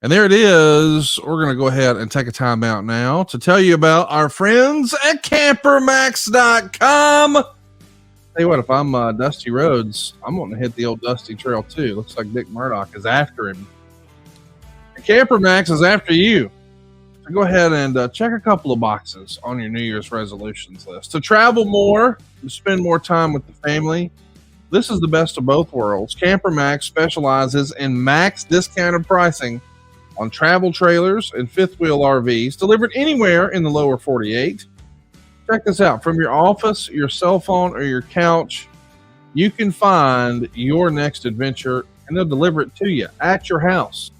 And there it is. We're going to go ahead and take a time out now to tell you about our friends at campermax.com. Tell you what, if I'm Dusty Rhodes, I'm going to hit the old Dusty Trail too. Looks like Dick Murdoch is after him. And Campermax is after you. So go ahead and check a couple of boxes on your New Year's resolutions list. To travel more, to spend more time with the family, this is the best of both worlds. Campermax specializes in max discounted pricing on travel trailers and fifth wheel RVs delivered anywhere in the lower 48. Check this out. From your office, your cell phone, or your couch, you can find your next adventure and they'll deliver it to you at your house.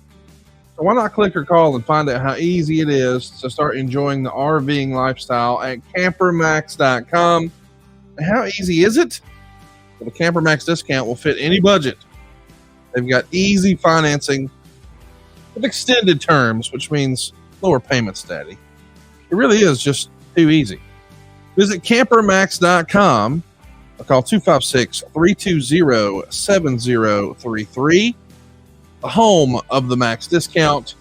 So why not click or call and find out how easy it is to start enjoying the RVing lifestyle at campermax.com. And how easy is it? Well, the Campermax discount will fit any budget. They've got easy financing with extended terms, which means lower payments, Daddy. It really is just too easy. Visit campermax.com or call 256-320-7033. The home of the Max discount,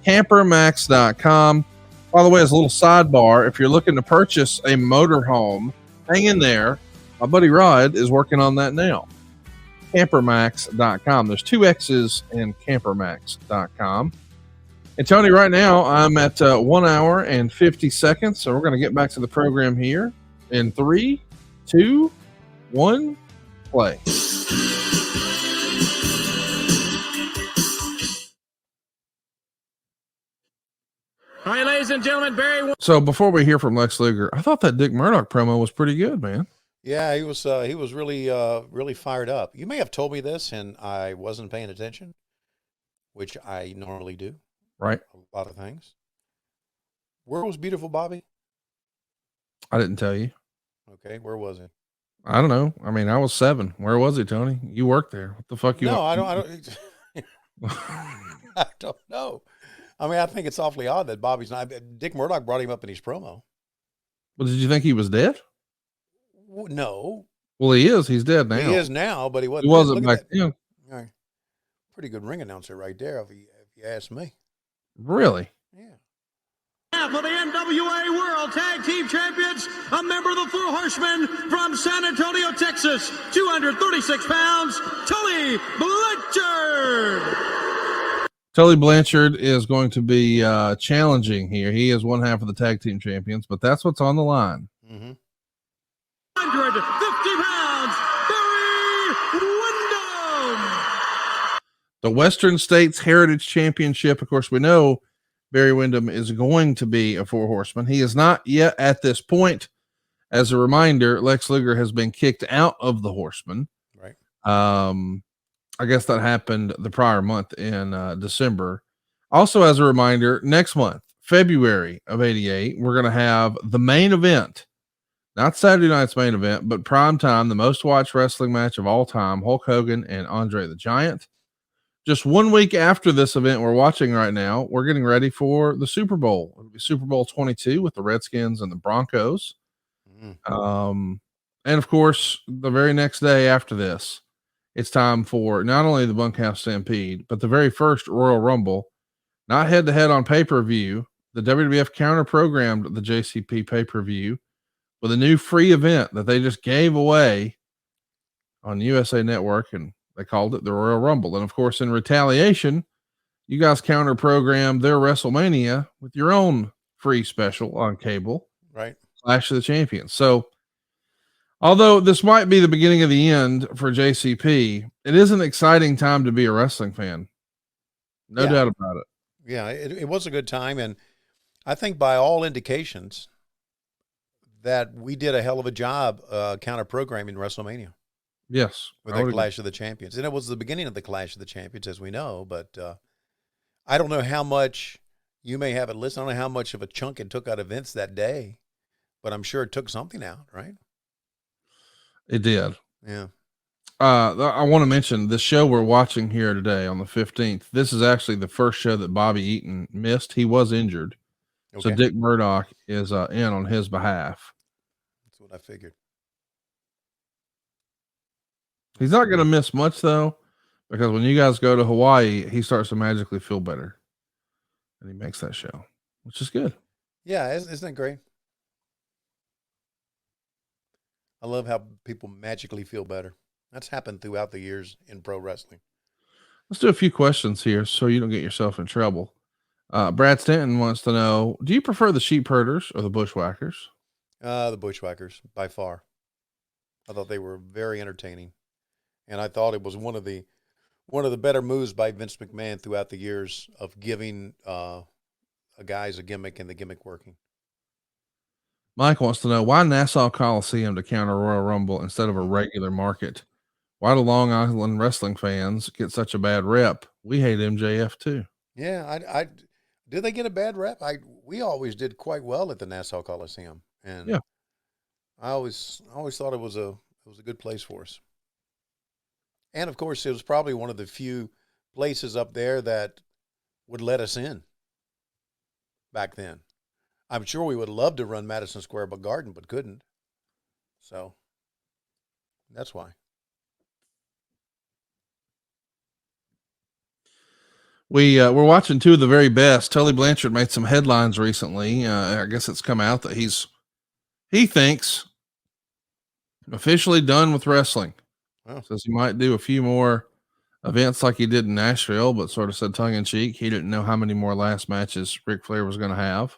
campermax.com. By the way, as a little sidebar, if you're looking to purchase a motorhome, hang in there. My buddy Rod is working on that now. Campermax.com. There's 2 X's in campermax.com. And Tony, right now I'm at 1 hour and 50 seconds. So we're going to get back to the program here in 3, 2, 1, play. All right, ladies and gentlemen, Barry. So before we hear from Lex Luger, I thought that Dick Murdoch promo was pretty good, man. Yeah, he was really fired up. You may have told me this and I wasn't paying attention, which I normally do. Right. A lot of things. Where was Beautiful Bobby? I didn't tell you. Okay, where was it? I don't know. I mean, I was 7. Where was he, Tony? You worked there. What the fuck you No, want? I don't. I don't know. I mean, I think it's awfully odd that Bobby's not. Dick Murdoch brought him up in his promo. Well, did you think he was dead? No. Well, he is. He's dead now. He is now, but he wasn't. He wasn't Look at back then. All right. Pretty good ring announcer right there, if you ask me. Really? For the NWA World Tag Team Champions, a member of the Four Horsemen from San Antonio, Texas, 236 pounds, Tully Blanchard. Tully Blanchard is going to be challenging here. He is one half of the tag team champions, but that's what's on the line. 150 pounds, Barry Windham. The Western States Heritage Championship. Of course, we know Barry Windham is going to be a Four Horseman. He is not yet at this point. As a reminder, Lex Luger has been kicked out of the Horseman. Right. I guess that happened the prior month in December. Also, as a reminder, next month, February of '88, we're going to have the main event, not Saturday night's main event, but prime time, the most watched wrestling match of all time, Hulk Hogan and Andre the Giant. Just 1 week after this event we're watching right now, we're getting ready for the Super Bowl. It'll be Super Bowl 22 with the Redskins and the Broncos. And of course, the very next day after this, it's time for not only the Bunkhouse Stampede, but the very first Royal Rumble, not head to head on pay-per-view. The WWF counter programmed the JCP pay-per-view with a new free event that they just gave away on USA Network, and they called it the Royal Rumble. And of course, in retaliation, you guys counter programmed their WrestleMania with your own free special on cable, right? Clash of the Champions. So, although this might be the beginning of the end for JCP, it is an exciting time to be a wrestling fan. No doubt about it. Yeah, it was a good time. And I think by all indications that we did a hell of a job counter programming WrestleMania. Yes. With the Clash of the Champions. And it was the beginning of the Clash of the Champions, as we know. But I don't know how much you may have it listed. I don't know how much of a chunk it took out of Vince that day, but I'm sure it took something out, right? It did. Yeah. I want to mention the show we're watching here today on the 15th. This is actually the first show that Bobby Eaton missed. He was injured. Okay. So Dick Murdoch is in on his behalf. That's what I figured. He's not going to miss much, though, because when you guys go to Hawaii, he starts to magically feel better. And he makes that show, which is good. Yeah, isn't that great? I love how people magically feel better. That's happened throughout the years in pro wrestling. Let's do a few questions here so you don't get yourself in trouble. Brad Stanton wants to know, do you prefer the sheep herders or the bushwhackers? The bushwhackers, by far. I thought they were very entertaining. And I thought it was one of the better moves by Vince McMahon throughout the years of giving guys a gimmick and the gimmick working. Mike wants to know, why Nassau Coliseum to counter Royal Rumble instead of a regular market? Why do Long Island wrestling fans get such a bad rep? We hate MJF too. Yeah, did they get a bad rep? We always did quite well at the Nassau Coliseum, and yeah, I always thought it was a good place for us. And of course, it was probably one of the few places up there that would let us in back then. I'm sure we would love to run Madison Square Garden, but couldn't. So that's why. We're watching two of the very best. Tully Blanchard made some headlines recently. I guess it's come out that he thinks officially done with wrestling. Oh. Says he might do a few more events like he did in Nashville, but sort of said tongue in cheek, he didn't know how many more last matches Ric Flair was going to have.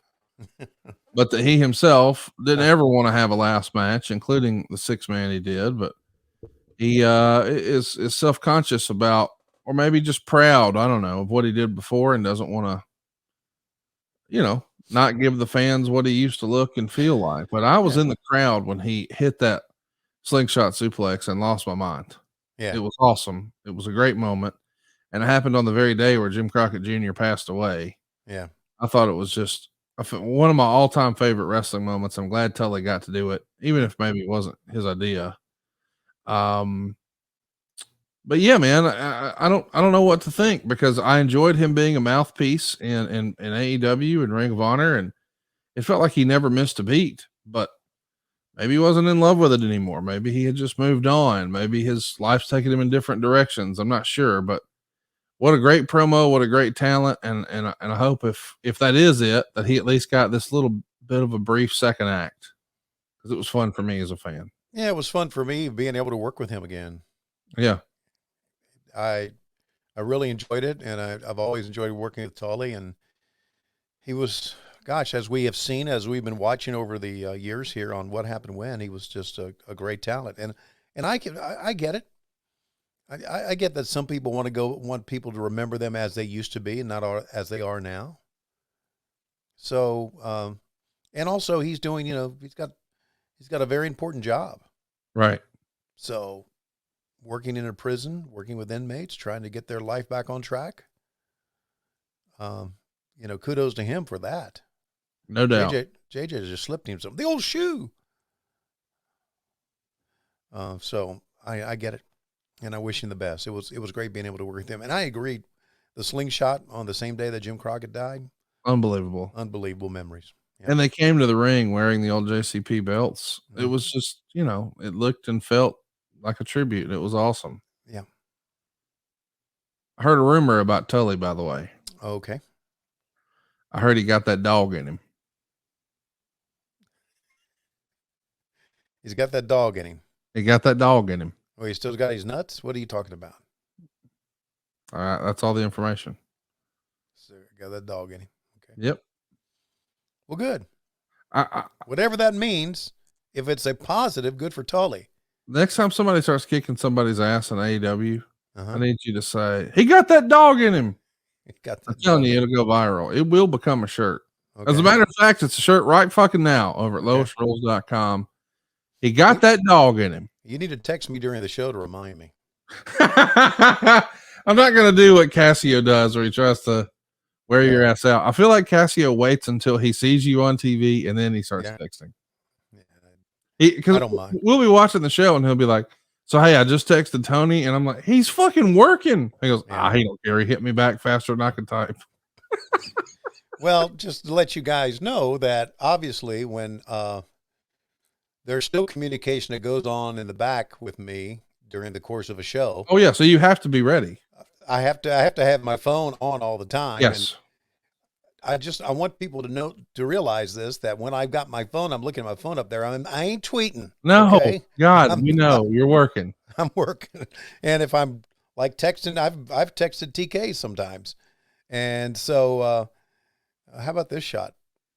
But that he himself didn't ever want to have a last match, including the 6-man he did. But he is self-conscious about, or maybe just proud, I don't know, of what he did before and doesn't want to, not give the fans what he used to look and feel like. But I was in the crowd when he hit that slingshot suplex and lost my mind. Yeah. It was awesome. It was a great moment. And it happened on the very day where Jim Crockett Jr. passed away. Yeah. I thought it was just one of my all-time favorite wrestling moments. I'm glad Tully got to do it, even if maybe it wasn't his idea. But yeah, man, I don't know what to think, because I enjoyed him being a mouthpiece in AEW and Ring of Honor, and it felt like he never missed a beat. But maybe he wasn't in love with it anymore. Maybe he had just moved on. Maybe his life's taking him in different directions. I'm not sure, but what a great promo, what a great talent, and I hope if that is it, that he at least got this little bit of a brief second act, because it was fun for me as a fan. Yeah, it was fun for me being able to work with him again. Yeah. I really enjoyed it, and I've always enjoyed working with Tully, and he was, gosh, as we have seen, as we've been watching over the years here on What Happened When, he was just a great talent, and I get it. I get that some people want people to remember them as they used to be and not as they are now. So, and also he's doing, he's got a very important job, right? So, working in a prison, working with inmates, trying to get their life back on track. Kudos to him for that. No doubt. JJ just slipped him something. The old shoe. So I get it, and I wish him the best. It was great being able to work with him, and I agreed. The slingshot on the same day that Jim Crockett died. Unbelievable memories. Yeah. And they came to the ring wearing the old JCP belts. Mm-hmm. It was just, it looked and felt like a tribute. It was awesome. Yeah. I heard a rumor about Tully, by the way. Okay. I heard he got that dog in him. He's got that dog in him. He got that dog in him. Well, he still got his nuts? What are you talking about? All right. That's all the information. So got that dog in him. Okay. Yep. Well, good. Whatever that means, if it's a positive, good for Tully. Next time somebody starts kicking somebody's ass in AEW, I need you to say, he got that dog in him. I'm telling you, it'll go viral. It will become a shirt. Okay. As a matter of fact, it's a shirt right fucking now over at lowestrules.com. He got that dog in him. You need to text me during the show to remind me. I'm not going to do what Cassio does, where he tries to wear your ass out. I feel like Cassio waits until he sees you on TV and then he starts texting. I don't mind. We'll be watching the show and he'll be like, so, hey, I just texted Tony, and I'm like, he's fucking working. He goes, he don't care. He hit me back faster than I can type. Well, just to let you guys know that obviously when there's still communication that goes on in the back with me during the course of a show. Oh yeah, so you have to be ready. I have to have my phone on all the time. Yes. And I want people to realize this, that when I've got my phone, I'm looking at my phone up there. I ain't tweeting. No, okay? God, we know you're working. I'm working. And if I'm like texting, I've texted TK sometimes. And so, how about this shot?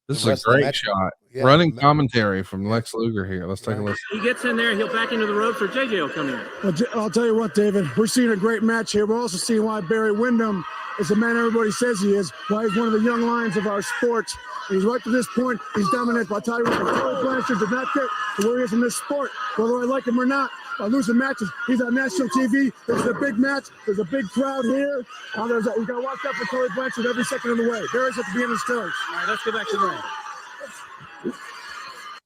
This is a great shot. Yeah, running commentary from Lex Luger here. Let's take a listen. He gets in there, he'll back into the road for JJ will come in. Well, I'll tell you what, David, we're seeing a great match here. We're also seeing why Barry Windham is the man everybody says he is, why he's one of the young lions of our sport. And he's right to this point, he's dominant. But I'll tell you what, Tully Blanchard did not get to where he is in this sport, whether I like him or not. By losing matches, he's on national TV. There's a big match. There's a big crowd here. You got to watch out for Tully Blanchard every second of the way. Barry's at the beginning of his toes. All right, let's go back to the ring.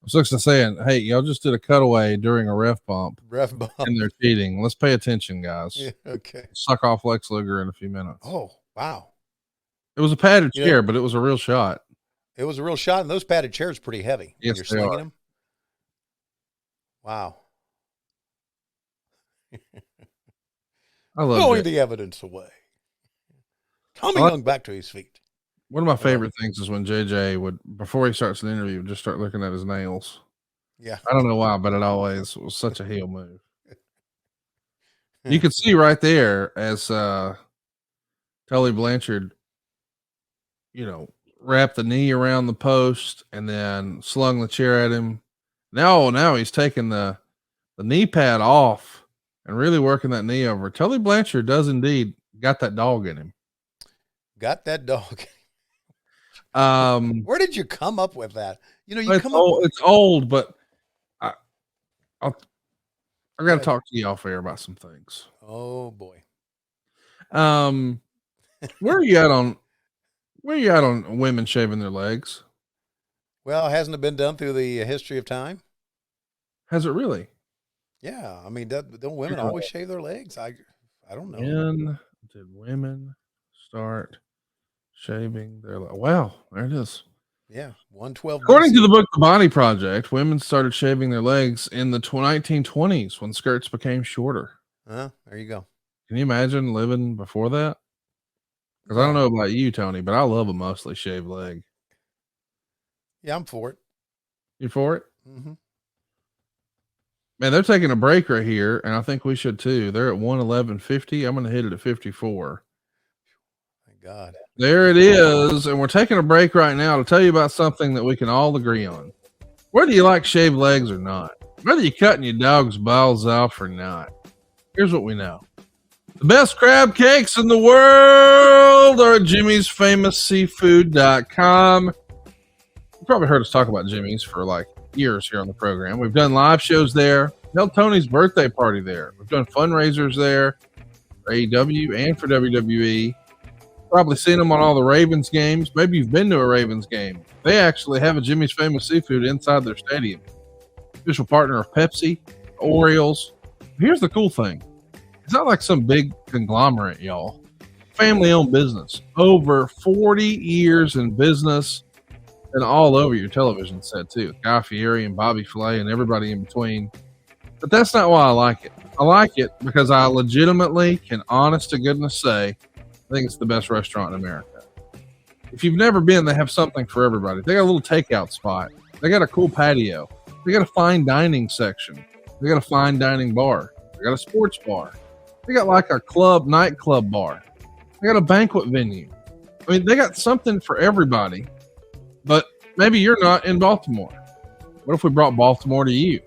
Six saying, hey, y'all just did a cutaway during a ref bump. And they're cheating. Let's pay attention, guys. Yeah, okay. Suck off Lex Luger in a few minutes. Oh, wow. It was a padded chair, but it was a real shot. It was a real shot, and those padded chairs are pretty heavy. Yes, you're slinging them. Wow. I love throwing the evidence away. Tommy Young back to his feet. One of my favorite things is when JJ would, before he starts an interview, just start looking at his nails. Yeah. I don't know why, but it always was such a heel move. You could see right there as Tully Blanchard, wrapped the knee around the post and then slung the chair at him. Now he's taking the knee pad off and really working that knee over. Tully Blanchard does indeed got that dog in him. Got that dog. Where did you come up with that? It's old, but I got to talk to you off air about some things. Oh boy. Where are you at on women shaving their legs? Well, hasn't it been done through the history of time? Has it really? Yeah, I mean, don't women always shave their legs? I don't know. When did women start shaving their legs? Wow, there it is. Yeah, 112. According BC. to the book The Body Project, women started shaving their legs in the 1920s when skirts became shorter. There you go. Can you imagine living before that? Because I don't know about you, Tony, but I love a mostly shaved leg. Yeah, I'm for it. You for it? Mm-hmm. Man, they're taking a break right here, and I think we should too. They're at 111.50. I'm going to hit it at 54. Thank God. There it is. And we're taking a break right now to tell you about something that we can all agree on. Whether you like shaved legs or not, whether you're cutting your dog's balls off or not, here's what we know. The best crab cakes in the world are at jimmysfamousseafood.com. You probably heard us talk about Jimmy's for like years here on the program. We've done live shows there. Held Tony's birthday party there. We've done fundraisers there for AEW and for WWE. Probably seen them on all the Ravens games. Maybe you've been to a Ravens game. They actually have a Jimmy's Famous Seafood inside their stadium. Official partner of Pepsi, Orioles. Here's the cool thing. It's not like some big conglomerate, y'all. Family-owned business. Over 40 years in business and all over your television set, too. Guy Fieri and Bobby Flay and everybody in between. But that's not why I like it. I like it because I legitimately can, honest to goodness, say I think it's the best restaurant in America. If you've never been, they have something for everybody. They got a little takeout spot. They got a cool patio. They got a fine dining section. They got a fine dining bar. They got a sports bar. They got like a nightclub bar. They got a banquet venue. I mean, they got something for everybody, but maybe you're not in Baltimore. What if we brought Baltimore to you?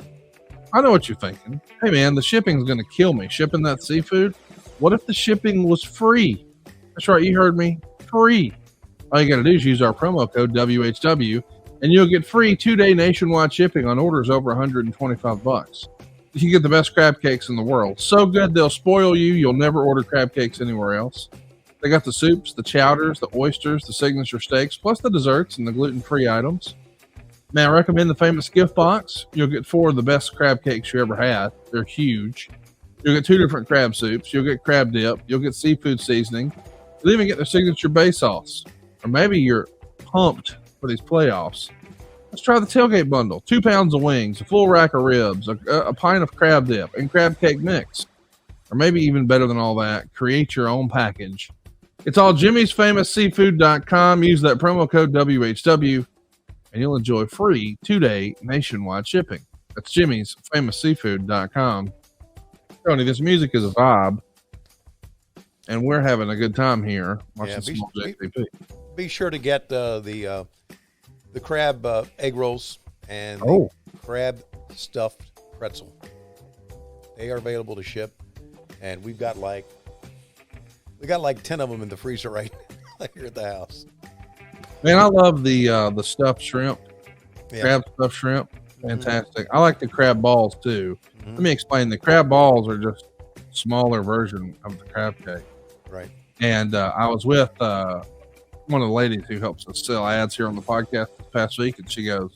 I know what you're thinking. Hey man, the shipping's going to kill me. Shipping that seafood. What if the shipping was free? That's right. You heard me. Free. All you got to do is use our promo code WHW and you'll get free 2-day nationwide shipping on orders over $125. You can get the best crab cakes in the world. So good, they'll spoil you. You'll never order crab cakes anywhere else. They got the soups, the chowders, the oysters, the signature steaks, plus the desserts and the gluten-free items. Now, I recommend the famous gift box. You'll get 4 of the best crab cakes you ever had. They're huge. You'll get 2 different crab soups. You'll get crab dip. You'll get seafood seasoning. You'll even get their signature bay sauce. Or maybe you're pumped for these playoffs. Let's try the tailgate bundle. 2 pounds of wings, a full rack of ribs, a pint of crab dip, and crab cake mix. Or maybe even better than all that, create your own package. It's all jimmysfamousseafood.com. Use that promo code WHW, and you'll enjoy free 2-day nationwide shipping. That's jimmysfamousseafood.com. Tony, this music is a vibe, and we're having a good time here watching small JCP. Be sure to get the crab egg rolls and the crab stuffed pretzel. They are available to ship, and we got like 10 of them in the freezer right here at the house. Man, I love the stuffed shrimp, crab stuffed shrimp. Fantastic. I like the crab balls too. Let me explain. The crab balls are just a smaller version of the crab cake. Right. And I was with one of the ladies who helps us sell ads here on the podcast this past week, and she goes,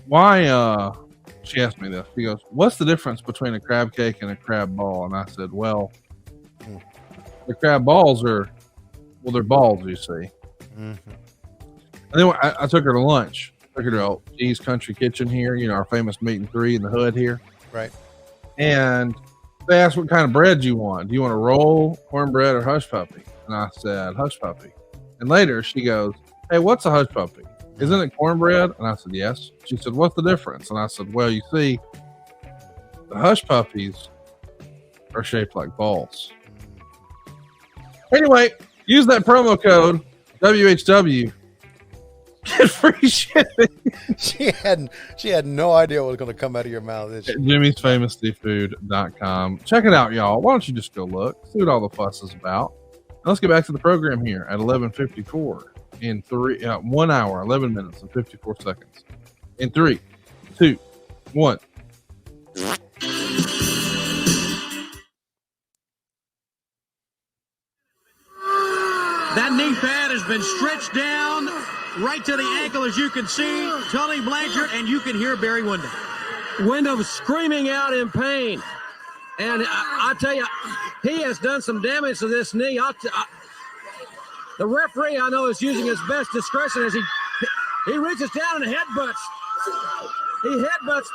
why, she asked me this, she goes, what's the difference between a crab cake and a crab ball? And I said, well, the crab balls they're balls, you see. And then I took her to lunch. Took her to G's Country Kitchen here, our famous meat and 3 in the hood here. Right. And they asked what kind of bread you want. Do you want a roll, cornbread, or hush puppy? And I said, hush puppy. And later she goes, hey, what's a hush puppy? Isn't it cornbread? And I said, yes. She said, what's the difference? And I said, well, you see, the hush puppies are shaped like balls. Anyway, use that promo code WHW. Get free shipping. She had no idea what was going to come out of your mouth. Jimmy'sFamousSeafood.com. Check it out, y'all. Why don't you just go look, see what all the fuss is about. Now let's get back to the program here at 11:54 in 1 hour, 11 minutes and 54 seconds. In 3, 2, 1. That knee pad has been stretched down right to the ankle, as you can see. Tully Blanchard, and you can hear Barry Windham. Windham screaming out in pain. And I tell you, he has done some damage to this knee. The referee, I know, is using his best discretion as he reaches down and headbutts. He headbutts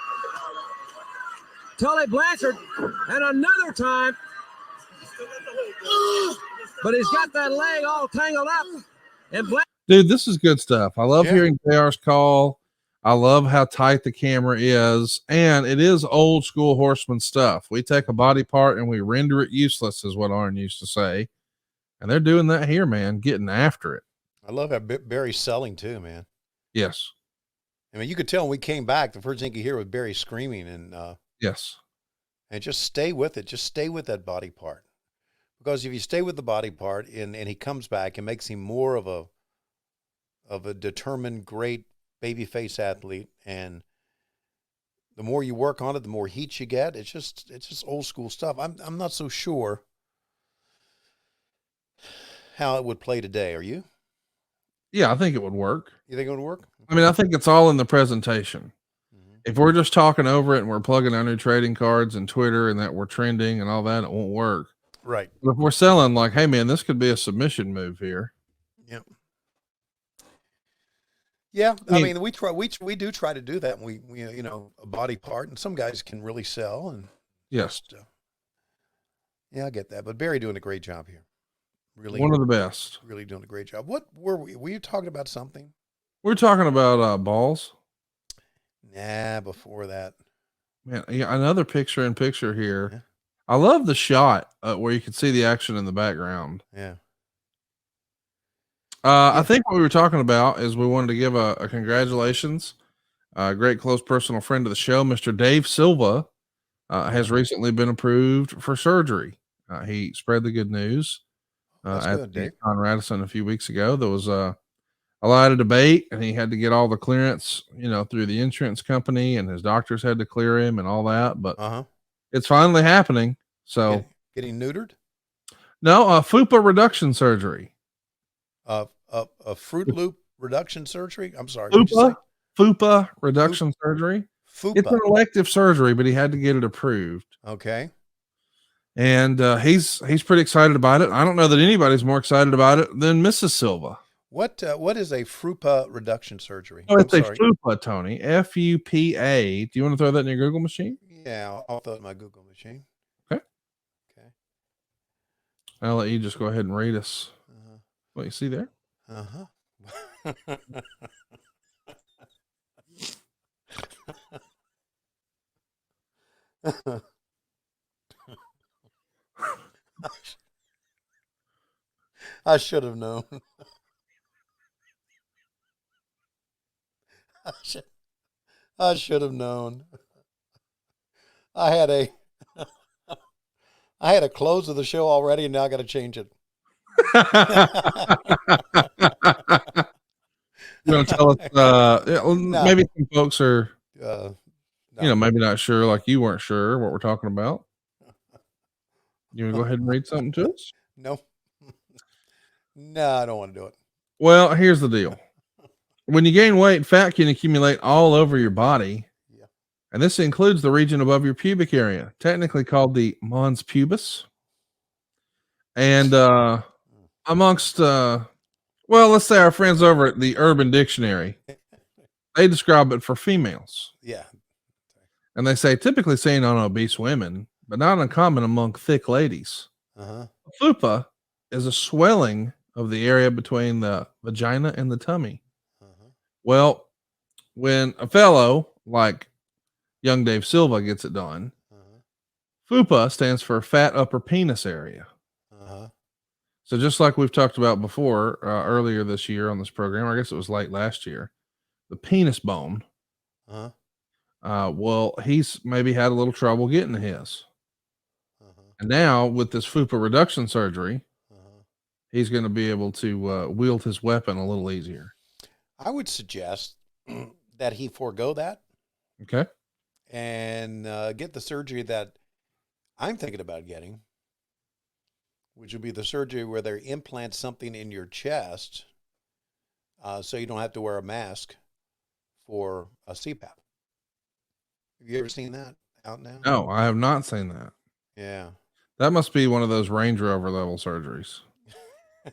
Tully Blanchard, and another time. But he's got that leg all tangled up. And Dude, this is good stuff. I love hearing JR's call. I love how tight the camera is, and it is old school Horseman stuff. We take a body part and we render it useless, is what Arn used to say. And they're doing that here, man, getting after it. I love how Barry's selling too, man. Yes. I mean, you could tell when we came back, the first thing you hear was Barry screaming, and yes. And just stay with it. Just stay with that body part. Because if you stay with the body part and he comes back, it makes him more of a determined, great babyface athlete. And the more you work on it, the more heat you get. It's just old school stuff. I'm not so sure how it would play today. Are you? Yeah, I think it would work. You think it would work? I mean, I think it's all in the presentation. If we're just talking over it and we're plugging our new trading cards and Twitter and that we're trending and all that, it won't work. Right. But if we're selling like, hey man, this could be a submission move here. Yep. Yeah. I mean, we do try to do that. We a body part, and some guys can really sell. And yes. Yeah, I get that. But Barry doing a great job here. Really. One of the best. Really doing a great job. What were you talking about something? We're talking about balls. Nah, before that. Man, yeah, another picture in picture here. Yeah. I love the shot where you can see the action in the background. Yeah. I think what we were talking about is we wanted to give a congratulations. A great close personal friend of the show, Mr. Dave Silva, has recently been approved for surgery. He spread the good news at Conrad a few weeks ago. There was a lot of debate, and he had to get all the clearance, through the insurance company, and his doctors had to clear him and all that. But it's finally happening. So getting neutered? No, FUPA reduction surgery. A Fruit Loop reduction surgery? I'm sorry. FUPA reduction surgery. FUPA. It's an elective surgery, but he had to get it approved. Okay. And he's pretty excited about it. I don't know that anybody's more excited about it than Mrs. Silva. What is a FUPA reduction surgery? Oh, it's a FUPA, Tony. FUPA. Do you want to throw that in your Google machine? Yeah, I'll throw it in my Google machine. Okay. I'll let you just go ahead and read us what you see there. I should have known. I should have known. I had a close of the show already, and now I got to change it. You want to tell us? Maybe some folks are, maybe not sure, like you weren't sure what we're talking about. You want to go ahead and read something to us? No. No, I don't want to do it. Well, here's the deal. When you gain weight, fat can accumulate all over your body. Yeah. And this includes the region above your pubic area, technically called the mons pubis. And amongst, let's say our friends over at the Urban Dictionary, they describe it for females. Yeah. And they say typically seen on obese women, but not uncommon among thick ladies. FUPA is a swelling of the area between the vagina and the tummy. Well, when a fellow like young Dave Silva gets it done, FUPA stands for fat upper penis area. So just like we've talked about before, earlier this year on this program, I guess it was late last year, the penis bone. Well, he's maybe had a little trouble getting to his. And now with this FUPA reduction surgery, he's going to be able to wield his weapon a little easier. I would suggest that he forego that. Okay. And get the surgery that I'm thinking about getting, which would be the surgery where they implant something in your chest so you don't have to wear a mask for a CPAP. Have you ever seen that out now? No, I have not seen that. Yeah. That must be one of those Range Rover level surgeries. You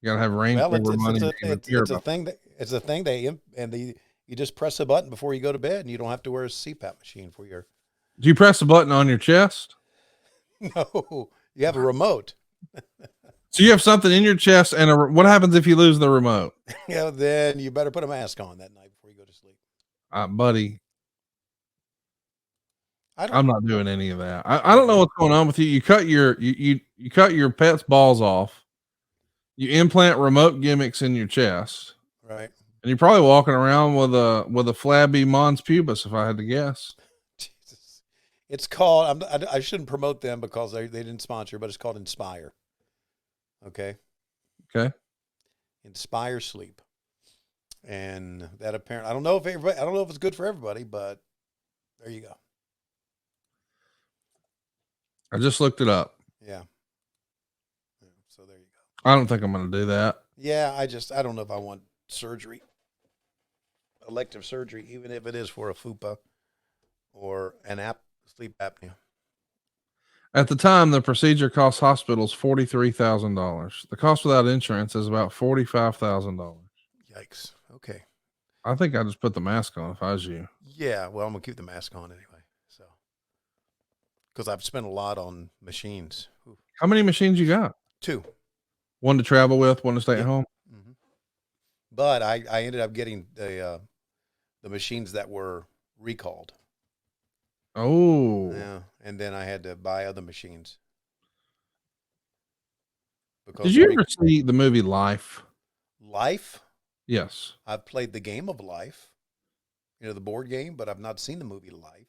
gotta have Range Well, Rover money to even hear it's a about. it's a thing you just press a button before you go to bed, and you don't have to wear a CPAP machine for your. Do you press the button on your chest? No, you have a remote. So you have something in your chest, and what happens if you lose the remote? Yeah, then you better put a mask on that night before you go to sleep. Buddy, I'm not doing any of that. I don't know what's going on with you. You cut your pet's balls off. You implant remote gimmicks in your chest, Right. and you're probably walking around with a flabby mons pubis, if I had to guess. Jesus. It's called. I shouldn't promote them because they didn't sponsor, but it's called Inspire. Okay. Okay. Inspire sleep, and that apparently I don't know if it's good for everybody, but there you go. I just looked it up. Yeah. So there you go. I don't think I'm going to do that. Yeah, I don't know if I want surgery, elective surgery, even if it is for a FUPA or an sleep apnea. At the time, the procedure cost hospitals $43,000. The cost without insurance is about $45,000. Yikes. Okay. I think I just put the mask on if I was you. Yeah, well, I'm gonna keep the mask on anyway. So, because I've spent a lot on machines. Ooh. How many machines you got? 2. One to travel with, one to stay at home. Mm-hmm. But I ended up getting the machines that were recalled. Oh. Yeah, and then I had to buy other machines. Did you ever see the movie Life? Life? Yes. I've played the game of Life, the board game, but I've not seen the movie Life.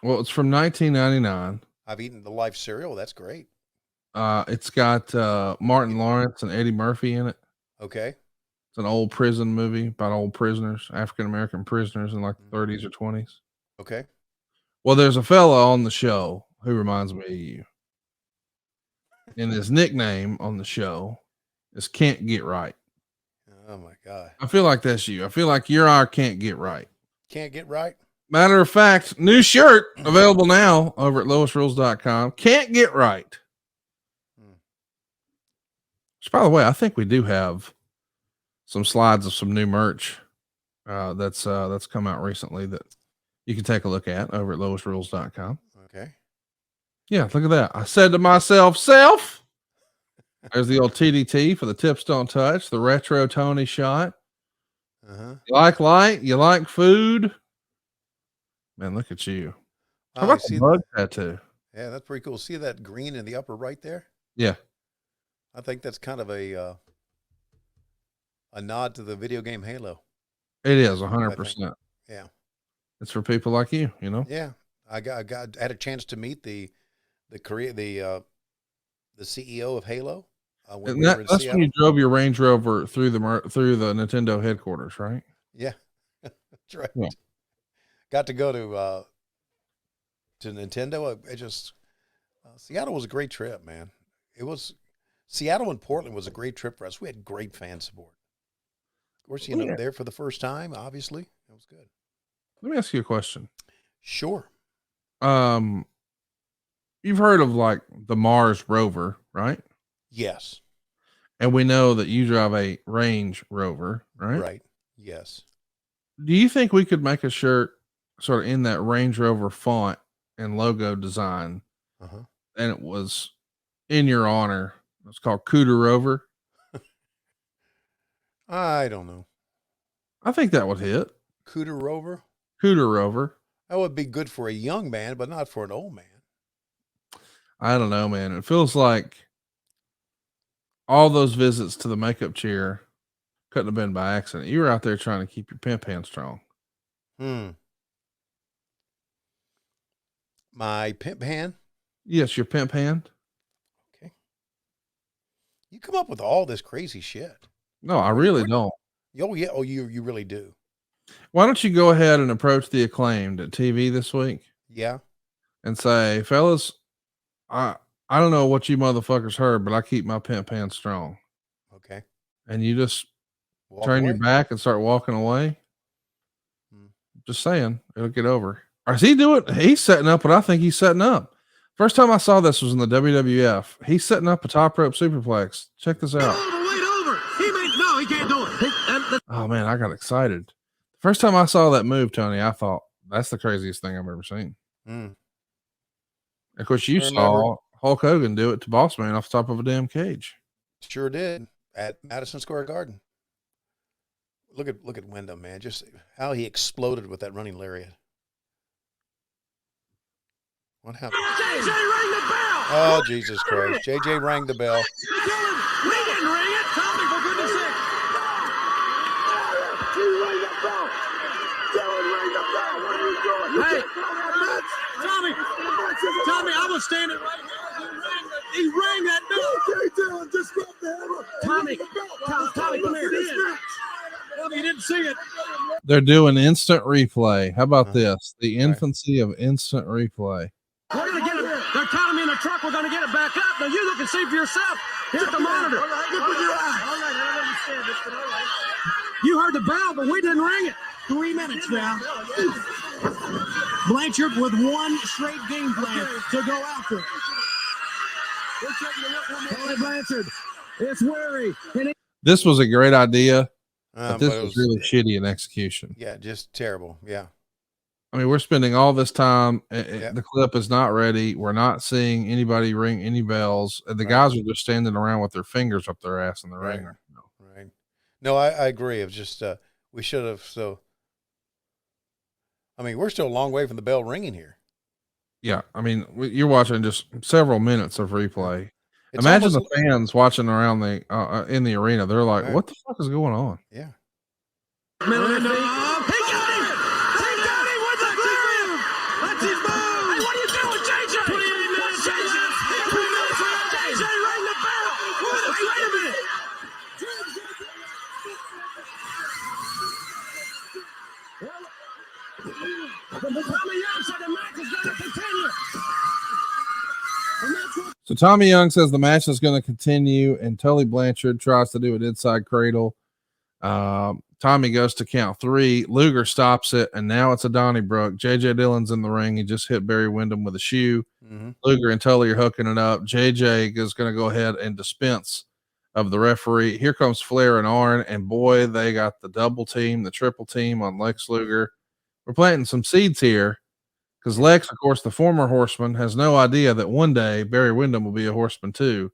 Well, it's from 1999. I've eaten the Life cereal. That's great. It's got Martin Lawrence and Eddie Murphy in it. Okay. It's an old prison movie about old prisoners, African-American prisoners in like the 30s or 20s. Okay. Well, there's a fella on the show who reminds me of you. And his nickname on the show is Can't Get Right. Oh, my God. I feel like that's you. I feel like you're our Can't Get Right. Can't get right? Matter of fact, new shirt available now over at lowestrules.com. Can't Get Right. Which, by the way, I think we do have some slides of some new merch that's come out recently that you can take a look at over at lowestrules.com. Okay. Yeah, look at that. I said to myself, self. There's the old TDT for the tips don't touch, the retro Tony shot. Uh-huh. You like light? You like food? Man, look at you. How about the bug tattoo? Yeah, that's pretty cool. See that green in the upper right there? Yeah. I think that's kind of a nod to the video game Halo. It is 100%. Yeah. It's for people like you, Yeah. I had a chance to meet the CEO of Halo. And that's when you drove your Range Rover through the Nintendo headquarters, right? Yeah, that's right. Yeah. Got to go to Nintendo. Seattle was a great trip, man. Seattle and Portland was a great trip for us. We had great fan support. Of course, there for the first time, obviously. It was good. Let me ask you a question. Sure. You've heard of like the Mars rover, right? Yes. And we know that you drive a Range Rover, right? Right. Yes. Do you think we could make a shirt sort of in that Range Rover font and logo design? Uh-huh. And it was in your honor. It's called Cooter Rover. I don't know. I think that would hit. Cooter Rover? Cooter Rover. That would be good for a young man, but not for an old man. I don't know, man. It feels like all those visits to the makeup chair couldn't have been by accident. You were out there trying to keep your pimp hand strong. My pimp hand? Yes, your pimp hand. Okay. You come up with all this crazy shit. No, I really don't. Oh, yeah. Oh, you really do. Why don't you go ahead and approach the Acclaimed at TV this week? Yeah. And say, fellas, I don't know what you motherfuckers heard, but I keep my pimp hand strong. Okay. And you just turn your back and start walking away. Just saying, it'll get over. Or is he doing? He's setting up what I think he's setting up. First time I saw this was in the WWF. He's setting up a top rope superplex. Check this out. Over. No, he can't do it. Oh man, I got excited. First time I saw that move, Tony, I thought that's the craziest thing I've ever seen. Of course, you saw Hulk Hogan do it to Boss Man off the top of a damn cage. Sure did at Madison Square Garden. Look at Windham, man. Just how he exploded with that running lariat. What happened? JJ rang the bell. Oh, Jesus Christ. JJ rang the bell. We didn't ring it. Tommy, for goodness sake. You rang the bell. Dylan rang the bell. What are you doing? Hey, Tommy, I was standing right here. He rang that bell. Okay, Dylan, just grab the hammer. Tommy, come here. You didn't see it. They're doing instant replay. How about this? The infancy of instant replay. We're going to get it. They're counting me in the truck. We're going to get it back up. Now you look and see for yourself. Here's the monitor. All right, look with your eyes. All right, I don't understand this, but all right. You heard the bell, but we didn't ring it. 3 minutes now. Blanchard with one straight game plan to go after. Tully Blanchard. It's wary. This was a great idea, but this but it was really shitty in execution. Yeah, just terrible. Yeah. I mean, we're spending all this time. The clip is not ready. We're not seeing anybody ring any bells. And the guys are just standing around with their fingers up their ass in the ring. Right. No, I agree. It was just, we should have. So, I mean, we're still a long way from the bell ringing here. Yeah. I mean, you're watching just several minutes of replay. Imagine the fans watching around the in the arena. They're like, what the fuck is going on? Yeah. So Tommy Young says the match is going to continue, and Tully Blanchard tries to do an inside cradle. Tommy goes to count 3. Luger stops it, and now it's a Donnybrook. JJ Dillon's in the ring. He just hit Barry Windham with a shoe. Luger and Tully are hooking it up. JJ is going to go ahead and dispense of the referee. Here comes Flair and Arn, and boy, they got the double team, the triple team on Lex Luger. We're planting some seeds here because Lex, of course, the former horseman, has no idea that one day Barry Windham will be a horseman too.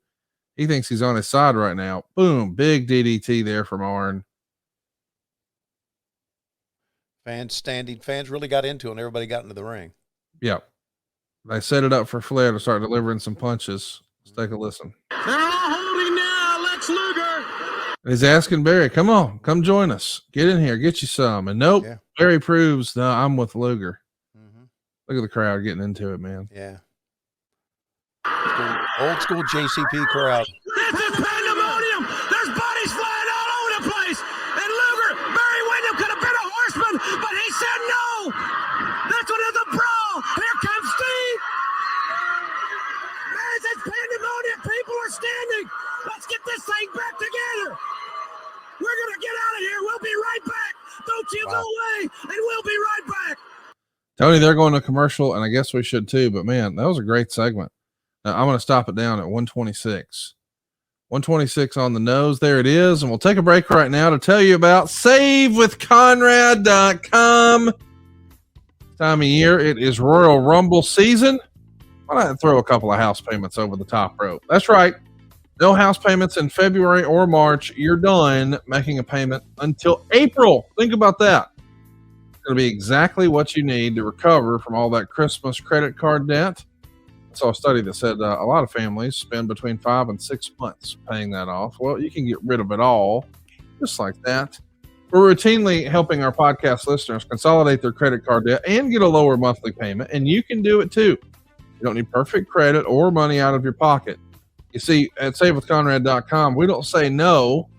He thinks he's on his side right now. Boom, big DDT there from Arn. Fans really got into it and everybody got into the ring. Yep. They set it up for Flair to start delivering some punches. Let's take a listen. They're all holding now, Lex Luger. And he's asking Barry, come on, come join us. Get in here, get you some. And nope, Barry proves, no, I'm with Luger. Look at the crowd getting into it, man. Yeah. Old school JCP crowd. This is pandemonium. There's bodies flying all over the place. And Luger, Barry Windham could have been a horseman, but he said no. This one is a brawl. Here comes Steve. There's this pandemonium. People are standing. Let's get this thing back together. We're going to get out of here. We'll be right back. Don't you go away, and we'll be right back. Tony, they're going to commercial, and I guess we should too, but man, that was a great segment. Now, I'm going to stop it down at 126. 126 on the nose. There it is. And we'll take a break right now to tell you about SaveWithConrad.com. Time of year, it is Royal Rumble season. Why not throw a couple of house payments over the top rope? That's right. No house payments in February or March. You're done making a payment until April. Think about that. Going to be exactly what you need to recover from all that Christmas credit card debt. I saw a study that said a lot of families spend between 5 and 6 months paying that off. Well, you can get rid of it all just like that. We're routinely helping our podcast listeners consolidate their credit card debt and get a lower monthly payment, and you can do it too. You don't need perfect credit or money out of your pocket. You see, at SaveWithConrad.com, we don't say no,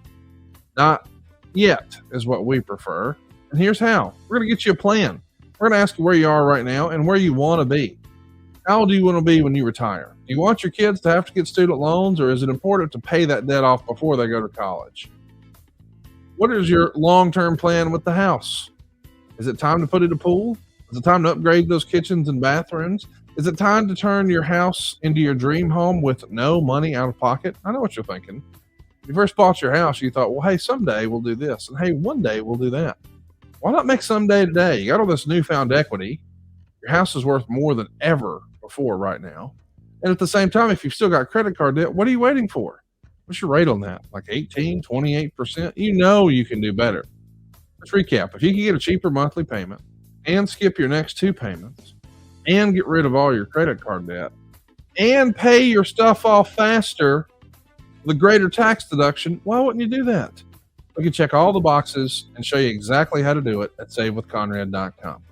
not yet is what we prefer. And here's how. We're going to get you a plan. We're going to ask you where you are right now and where you want to be. How old do you want to be when you retire? Do you want your kids to have to get student loans, or is it important to pay that debt off before they go to college? What is your long-term plan with the house? Is it time to put in a pool? Is it time to upgrade those kitchens and bathrooms? Is it time to turn your house into your dream home with no money out of pocket? I know what you're thinking. When you first bought your house, you thought, well, hey, someday we'll do this. And hey, one day we'll do that. Why not make someday today? You got all this newfound equity. Your house is worth more than ever before right now. And at the same time, if you've still got credit card debt, what are you waiting for? What's your rate on that? Like 18, 28%? You know you can do better. Let's recap. If you can get a cheaper monthly payment and skip your next 2 payments and get rid of all your credit card debt and pay your stuff off faster with a greater tax deduction, why wouldn't you do that? We can check all the boxes and show you exactly how to do it at savewithconrad.com.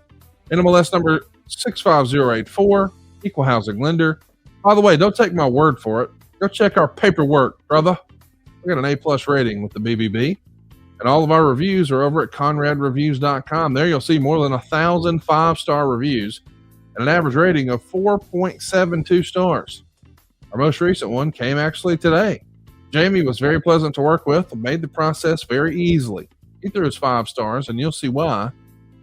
NMLS number 65084, equal housing lender. By the way, don't take my word for it. Go check our paperwork, brother. We got an A+ rating with the BBB. And all of our reviews are over at conradreviews.com. There you'll see more than 1,000 5-star reviews and an average rating of 4.72 stars. Our most recent one came actually today. Jamie was very pleasant to work with and made the process very easily. He threw his 5 stars, and you'll see why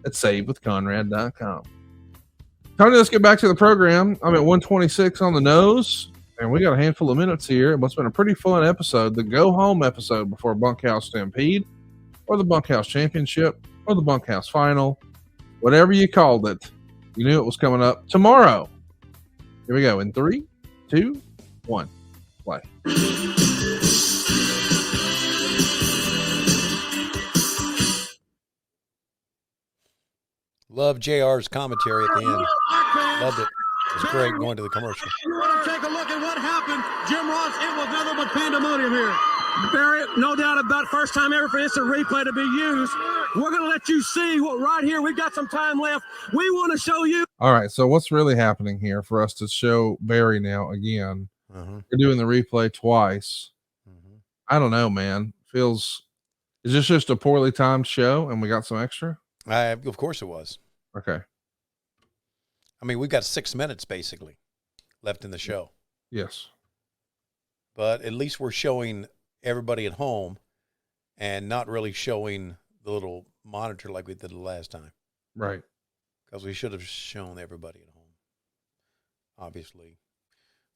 at savewithconrad.com. Tony, let's get back to the program. I'm at 126 on the nose, and we got a handful of minutes here. What's been a pretty fun episode, the go-home episode before Bunkhouse Stampede, or the Bunkhouse Championship, or the Bunkhouse Final, whatever you called it. You knew it was coming up tomorrow. Here we go in 3, 2, 1, play. Love JR's commentary at the end. Loved it. It was great going to the commercial. You want to take a look at what happened, Jim Ross? It was nothing but pandemonium here. Barry, no doubt about it, first time ever for instant replay to be used. We're going to let you see what right here. We've got some time left. We want to show you. All right, so what's really happening here for us to show Barry now again? We're doing the replay twice. I don't know, man. Is this just a poorly timed show and we got some extra? Of course it was. Okay. I mean, we've got 6 minutes basically left in the show. Yes. But at least we're showing everybody at home and not really showing the little monitor like we did the last time. Right. Because we should have shown everybody at home, obviously.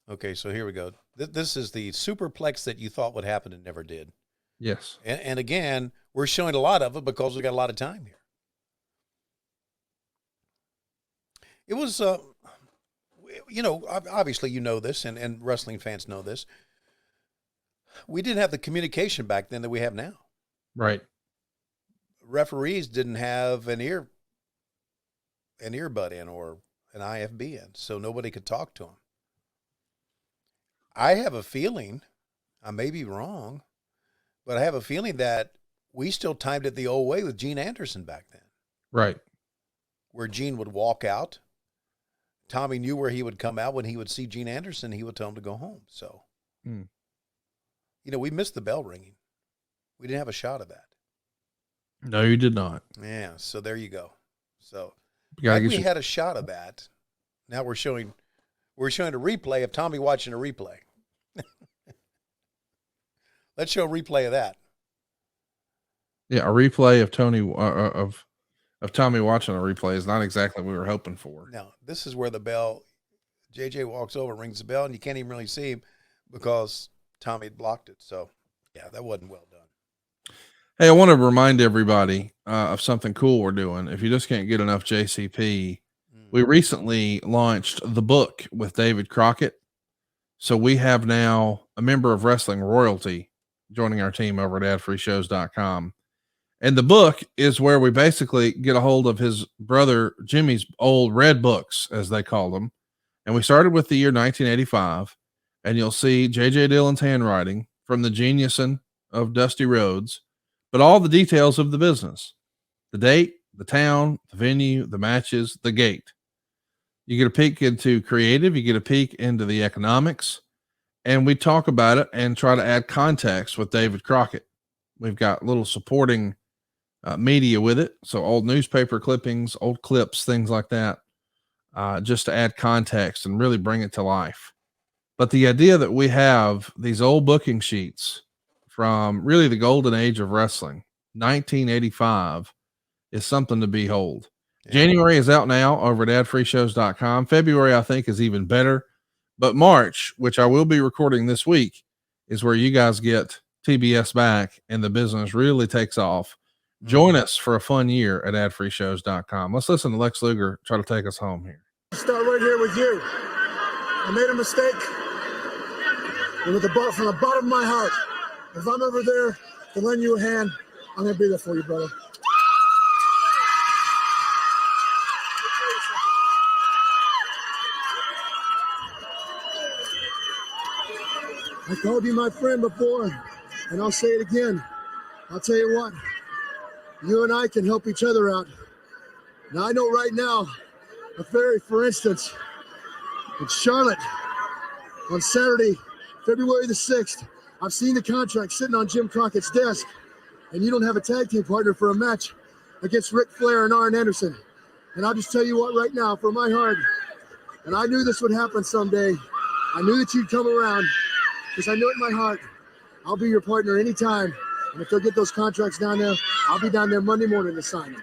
Okay, so here we go. This is the superplex that you thought would happen and never did. Yes. And again, we're showing a lot of it because we got a lot of time here. It was, obviously you know this, and wrestling fans know this. We didn't have the communication back then that we have now. Right. Referees didn't have an earbud in or an IFB in, so nobody could talk to them. I have a feeling, I may be wrong, but I have a feeling that we still timed it the old way with Gene Anderson back then. Right. Where Gene would walk out. Tommy knew where he would come out. When he would see Gene Anderson, he would tell him to go home. So, we missed the bell ringing. We didn't have a shot of that. No, you did not. Yeah, so there you go. So, we had a shot of that. Now we're showing a replay of Tommy watching a replay. Let's show a replay of that. Yeah, a replay of Tony of Tommy watching a replay is not exactly what we were hoping for. No, this is where the bell, JJ walks over, rings the bell, and you can't even really see him because Tommy had blocked it. So, yeah, that wasn't well done. Hey, I want to remind everybody of something cool we're doing. If you just can't get enough JCP, we recently launched the book with David Crockett. So we have now a member of Wrestling Royalty joining our team over at adfreeshows.com. And the book is where we basically get a hold of his brother Jimmy's old red books, as they call them. And we started with the year 1985, and you'll see J.J. Dillon's handwriting from the geniuson of Dusty Rhodes, but all the details of the business, the date, the town, the venue, the matches, the gate. You get a peek into creative, you get a peek into the economics, and we talk about it and try to add context with David Crockett. We've got little supporting media with it. So old newspaper clippings, old clips, things like that, just to add context and really bring it to life. But the idea that we have these old booking sheets from really the golden age of wrestling, 1985 is something to behold. Yeah. January is out now over at adfreeshows.com. February, I think, is even better. But March, which I will be recording this week, is where you guys get TBS back and the business really takes off. Join us for a fun year at adfreeshows.com. Let's listen to Lex Luger try to take us home here. Start right here with you. I made a mistake. And from the bottom of my heart, if I'm ever there to lend you a hand, I'm going to be there for you, brother. I called you my friend before, and I'll say it again. I'll tell you what, you and I can help each other out. Now, I know right now, for instance, in Charlotte, on Saturday, February the 6th, I've seen the contract sitting on Jim Crockett's desk, and you don't have a tag team partner for a match against Ric Flair and Arn Anderson. And I'll just tell you what right now, from my heart, and I knew this would happen someday. I knew that you'd come around, because I know it in my heart, I'll be your partner anytime. And if they'll get those contracts down there, I'll be down there Monday morning to sign them.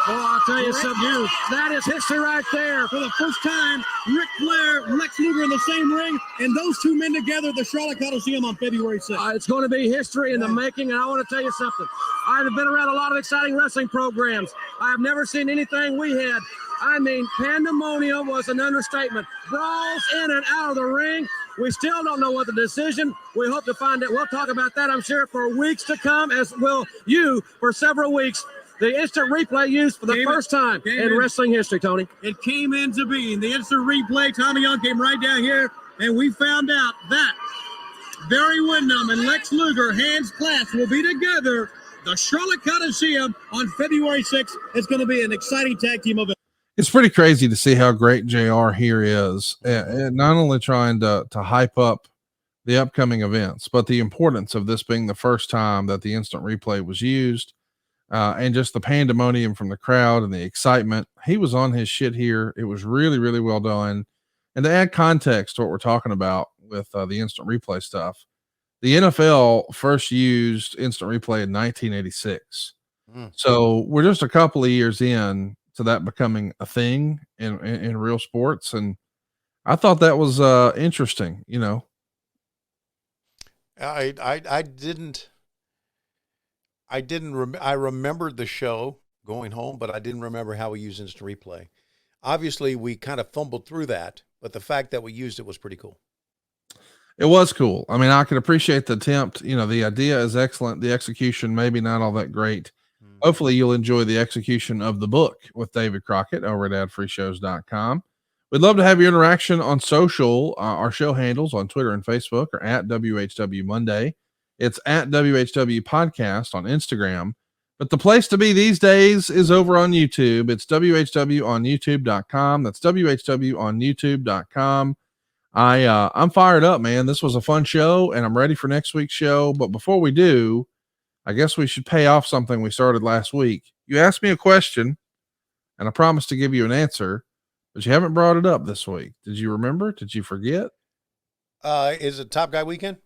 Oh, I'll tell you something. That is history right there. For the first time, Ric Flair, Lex Luger in the same ring, and those two men together at the Charlotte Coliseum on February 6th. It's going to be history in the making, and I want to tell you something. I've been around a lot of exciting wrestling programs. I have never seen anything we had. I mean, pandemonium was an understatement. Brawls in and out of the ring. We still don't know what the decision. We hope to find out. We'll talk about that, I'm sure, for weeks to come, as will you for several weeks. The instant replay used for the first time in wrestling history, Tony. It came into being. The instant replay, Tommy Young came right down here, and we found out that Barry Windham and Lex Luger, hands clasped, will be together. The Charlotte Coliseum on February 6th. It's going to be an exciting tag team event. It's pretty crazy to see how great JR here is, and not only trying to hype up the upcoming events, but the importance of this being the first time that the instant replay was used, and just the pandemonium from the crowd and the excitement. He was on his shit here. It was really, really well done. And to add context to what we're talking about with the instant replay stuff, the NFL first used instant replay in 1986. So we're just a couple of years in to that becoming a thing in real sports. And I thought that was interesting, you know. I remembered the show going home, but I didn't remember how we used instant replay. Obviously we kind of fumbled through that, but the fact that we used it was pretty cool. It was cool. I mean, I could appreciate the attempt. You know, the idea is excellent. The execution, maybe not all that great. Hopefully you'll enjoy the execution of the book with David Crockett over at adfreeshows.com. We'd love to have your interaction on social. Our show handles on Twitter and Facebook are at WHW Monday. It's at WHW Podcast on Instagram. But the place to be these days is over on YouTube. It's WHW on YouTube.com. That's WHW on YouTube.com. I'm fired up, man. This was a fun show, and I'm ready for next week's show. But before we do, I guess we should pay off something we started last week. You asked me a question, and I promised to give you an answer, but you haven't brought it up this week. Did you remember? Did you forget? Is it Top Guy Weekend?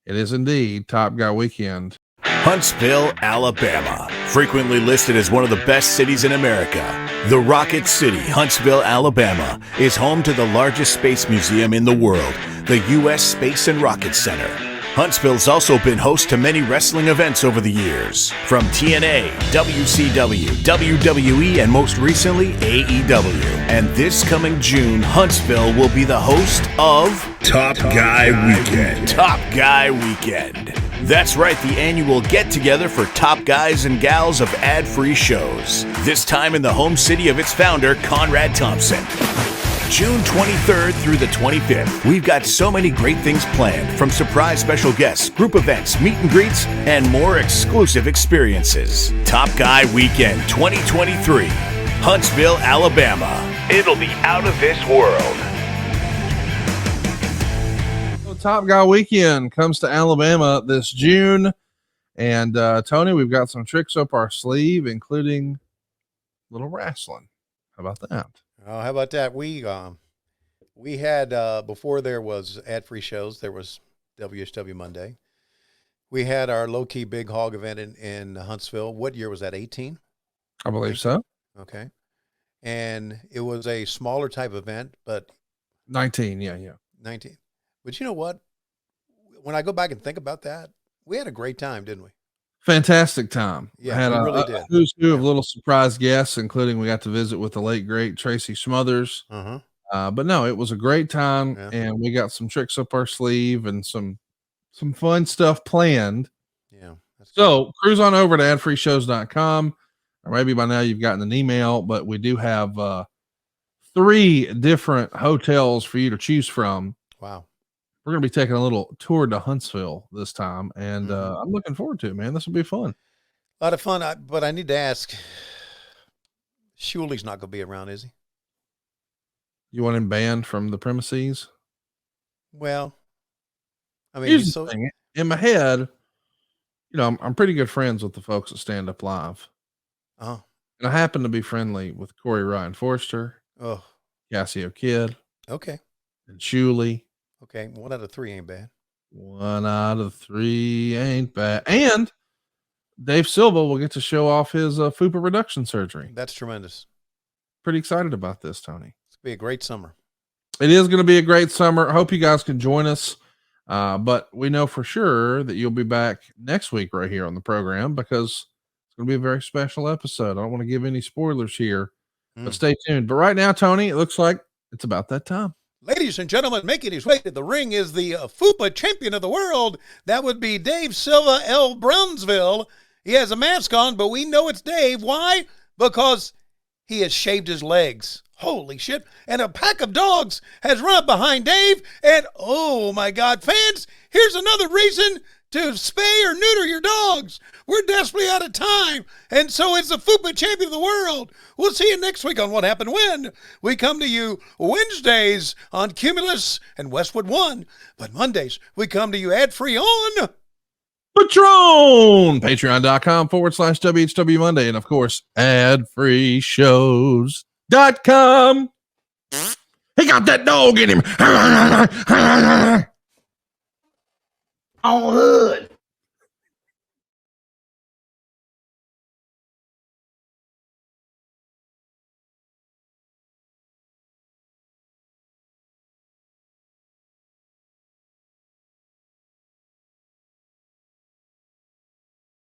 It is indeed Top Guy Weekend. Huntsville, Alabama. Frequently listed as one of the best cities in America, the Rocket City, Huntsville, Alabama, is home to the largest space museum in the world, the U.S. Space and Rocket Center. Huntsville's also been host to many wrestling events over the years, from TNA, WCW, WWE, and most recently, AEW. And this coming June, Huntsville will be the host of Top Guy Weekend. Top Guy Weekend. That's right, the annual get-together for top guys and gals of ad-free shows. This time in the home city of its founder, Conrad Thompson. June 23rd through the 25th, we've got so many great things planned, from surprise special guests, group events, meet and greets, and more exclusive experiences. Top Guy Weekend 2023, Huntsville, Alabama. It'll be out of this world. Top Guy Weekend comes to Alabama this June. And Tony, we've got some tricks up our sleeve, including a little wrestling. How about that? Oh, how about that? We had before there was ad-free shows, there was WHW Monday. We had our low-key big hog event in Huntsville. What year was that, 18? I believe so. Okay. And it was a smaller type event, but 19, yeah. 19. But you know what? When I go back and think about that, we had a great time, didn't we? Fantastic time. Yeah, had we a really did. who's who of little surprise guests, including we got to visit with the late great Tracy Smothers. But no, it was a great time, and we got some tricks up our sleeve and some fun stuff planned. Yeah. So cruise on over to adfreeshows.com, or maybe by now you've gotten an email, but we do have 3 different hotels for you to choose from. Wow. We're going to be taking a little tour to Huntsville this time, and I'm looking forward to it, man. This will be fun. A lot of fun, but I need to ask, Shuli's not going to be around, is he? You want him banned from the premises? Well, I mean, here's the thing. In my head, you know, I'm pretty good friends with the folks at Stand Up Live. Oh. And I happen to be friendly with Corey Ryan Forster, Cassio Kidd, okay, and Shuli. Okay, 1 out of 3 ain't bad. 1 out of 3 ain't bad. And Dave Silva will get to show off his FUPA reduction surgery. That's tremendous. Pretty excited about this, Tony. It's going to be a great summer. It is going to be a great summer. I hope you guys can join us. But we know for sure that you'll be back next week right here on the program, because it's going to be a very special episode. I don't want to give any spoilers here, but stay tuned. But right now, Tony, it looks like it's about that time. Ladies and gentlemen, making his way to the ring is the FUPA champion of the world. That would be Dave Silva, L. Brownsville. He has a mask on, but we know it's Dave. Why? Because he has shaved his legs. Holy shit. And a pack of dogs has run up behind Dave. And, oh, my God, fans, here's another reason to spay or neuter your dogs. We're desperately out of time. And so it's the FUPA champion of the world. We'll see you next week on What Happened When. We come to you Wednesdays on Cumulus and Westwood One. But Mondays, we come to you ad-free on Patreon, patreon.com/WHW Monday. And of course, adfreeshows.com. He got that dog in him. Oh, hood.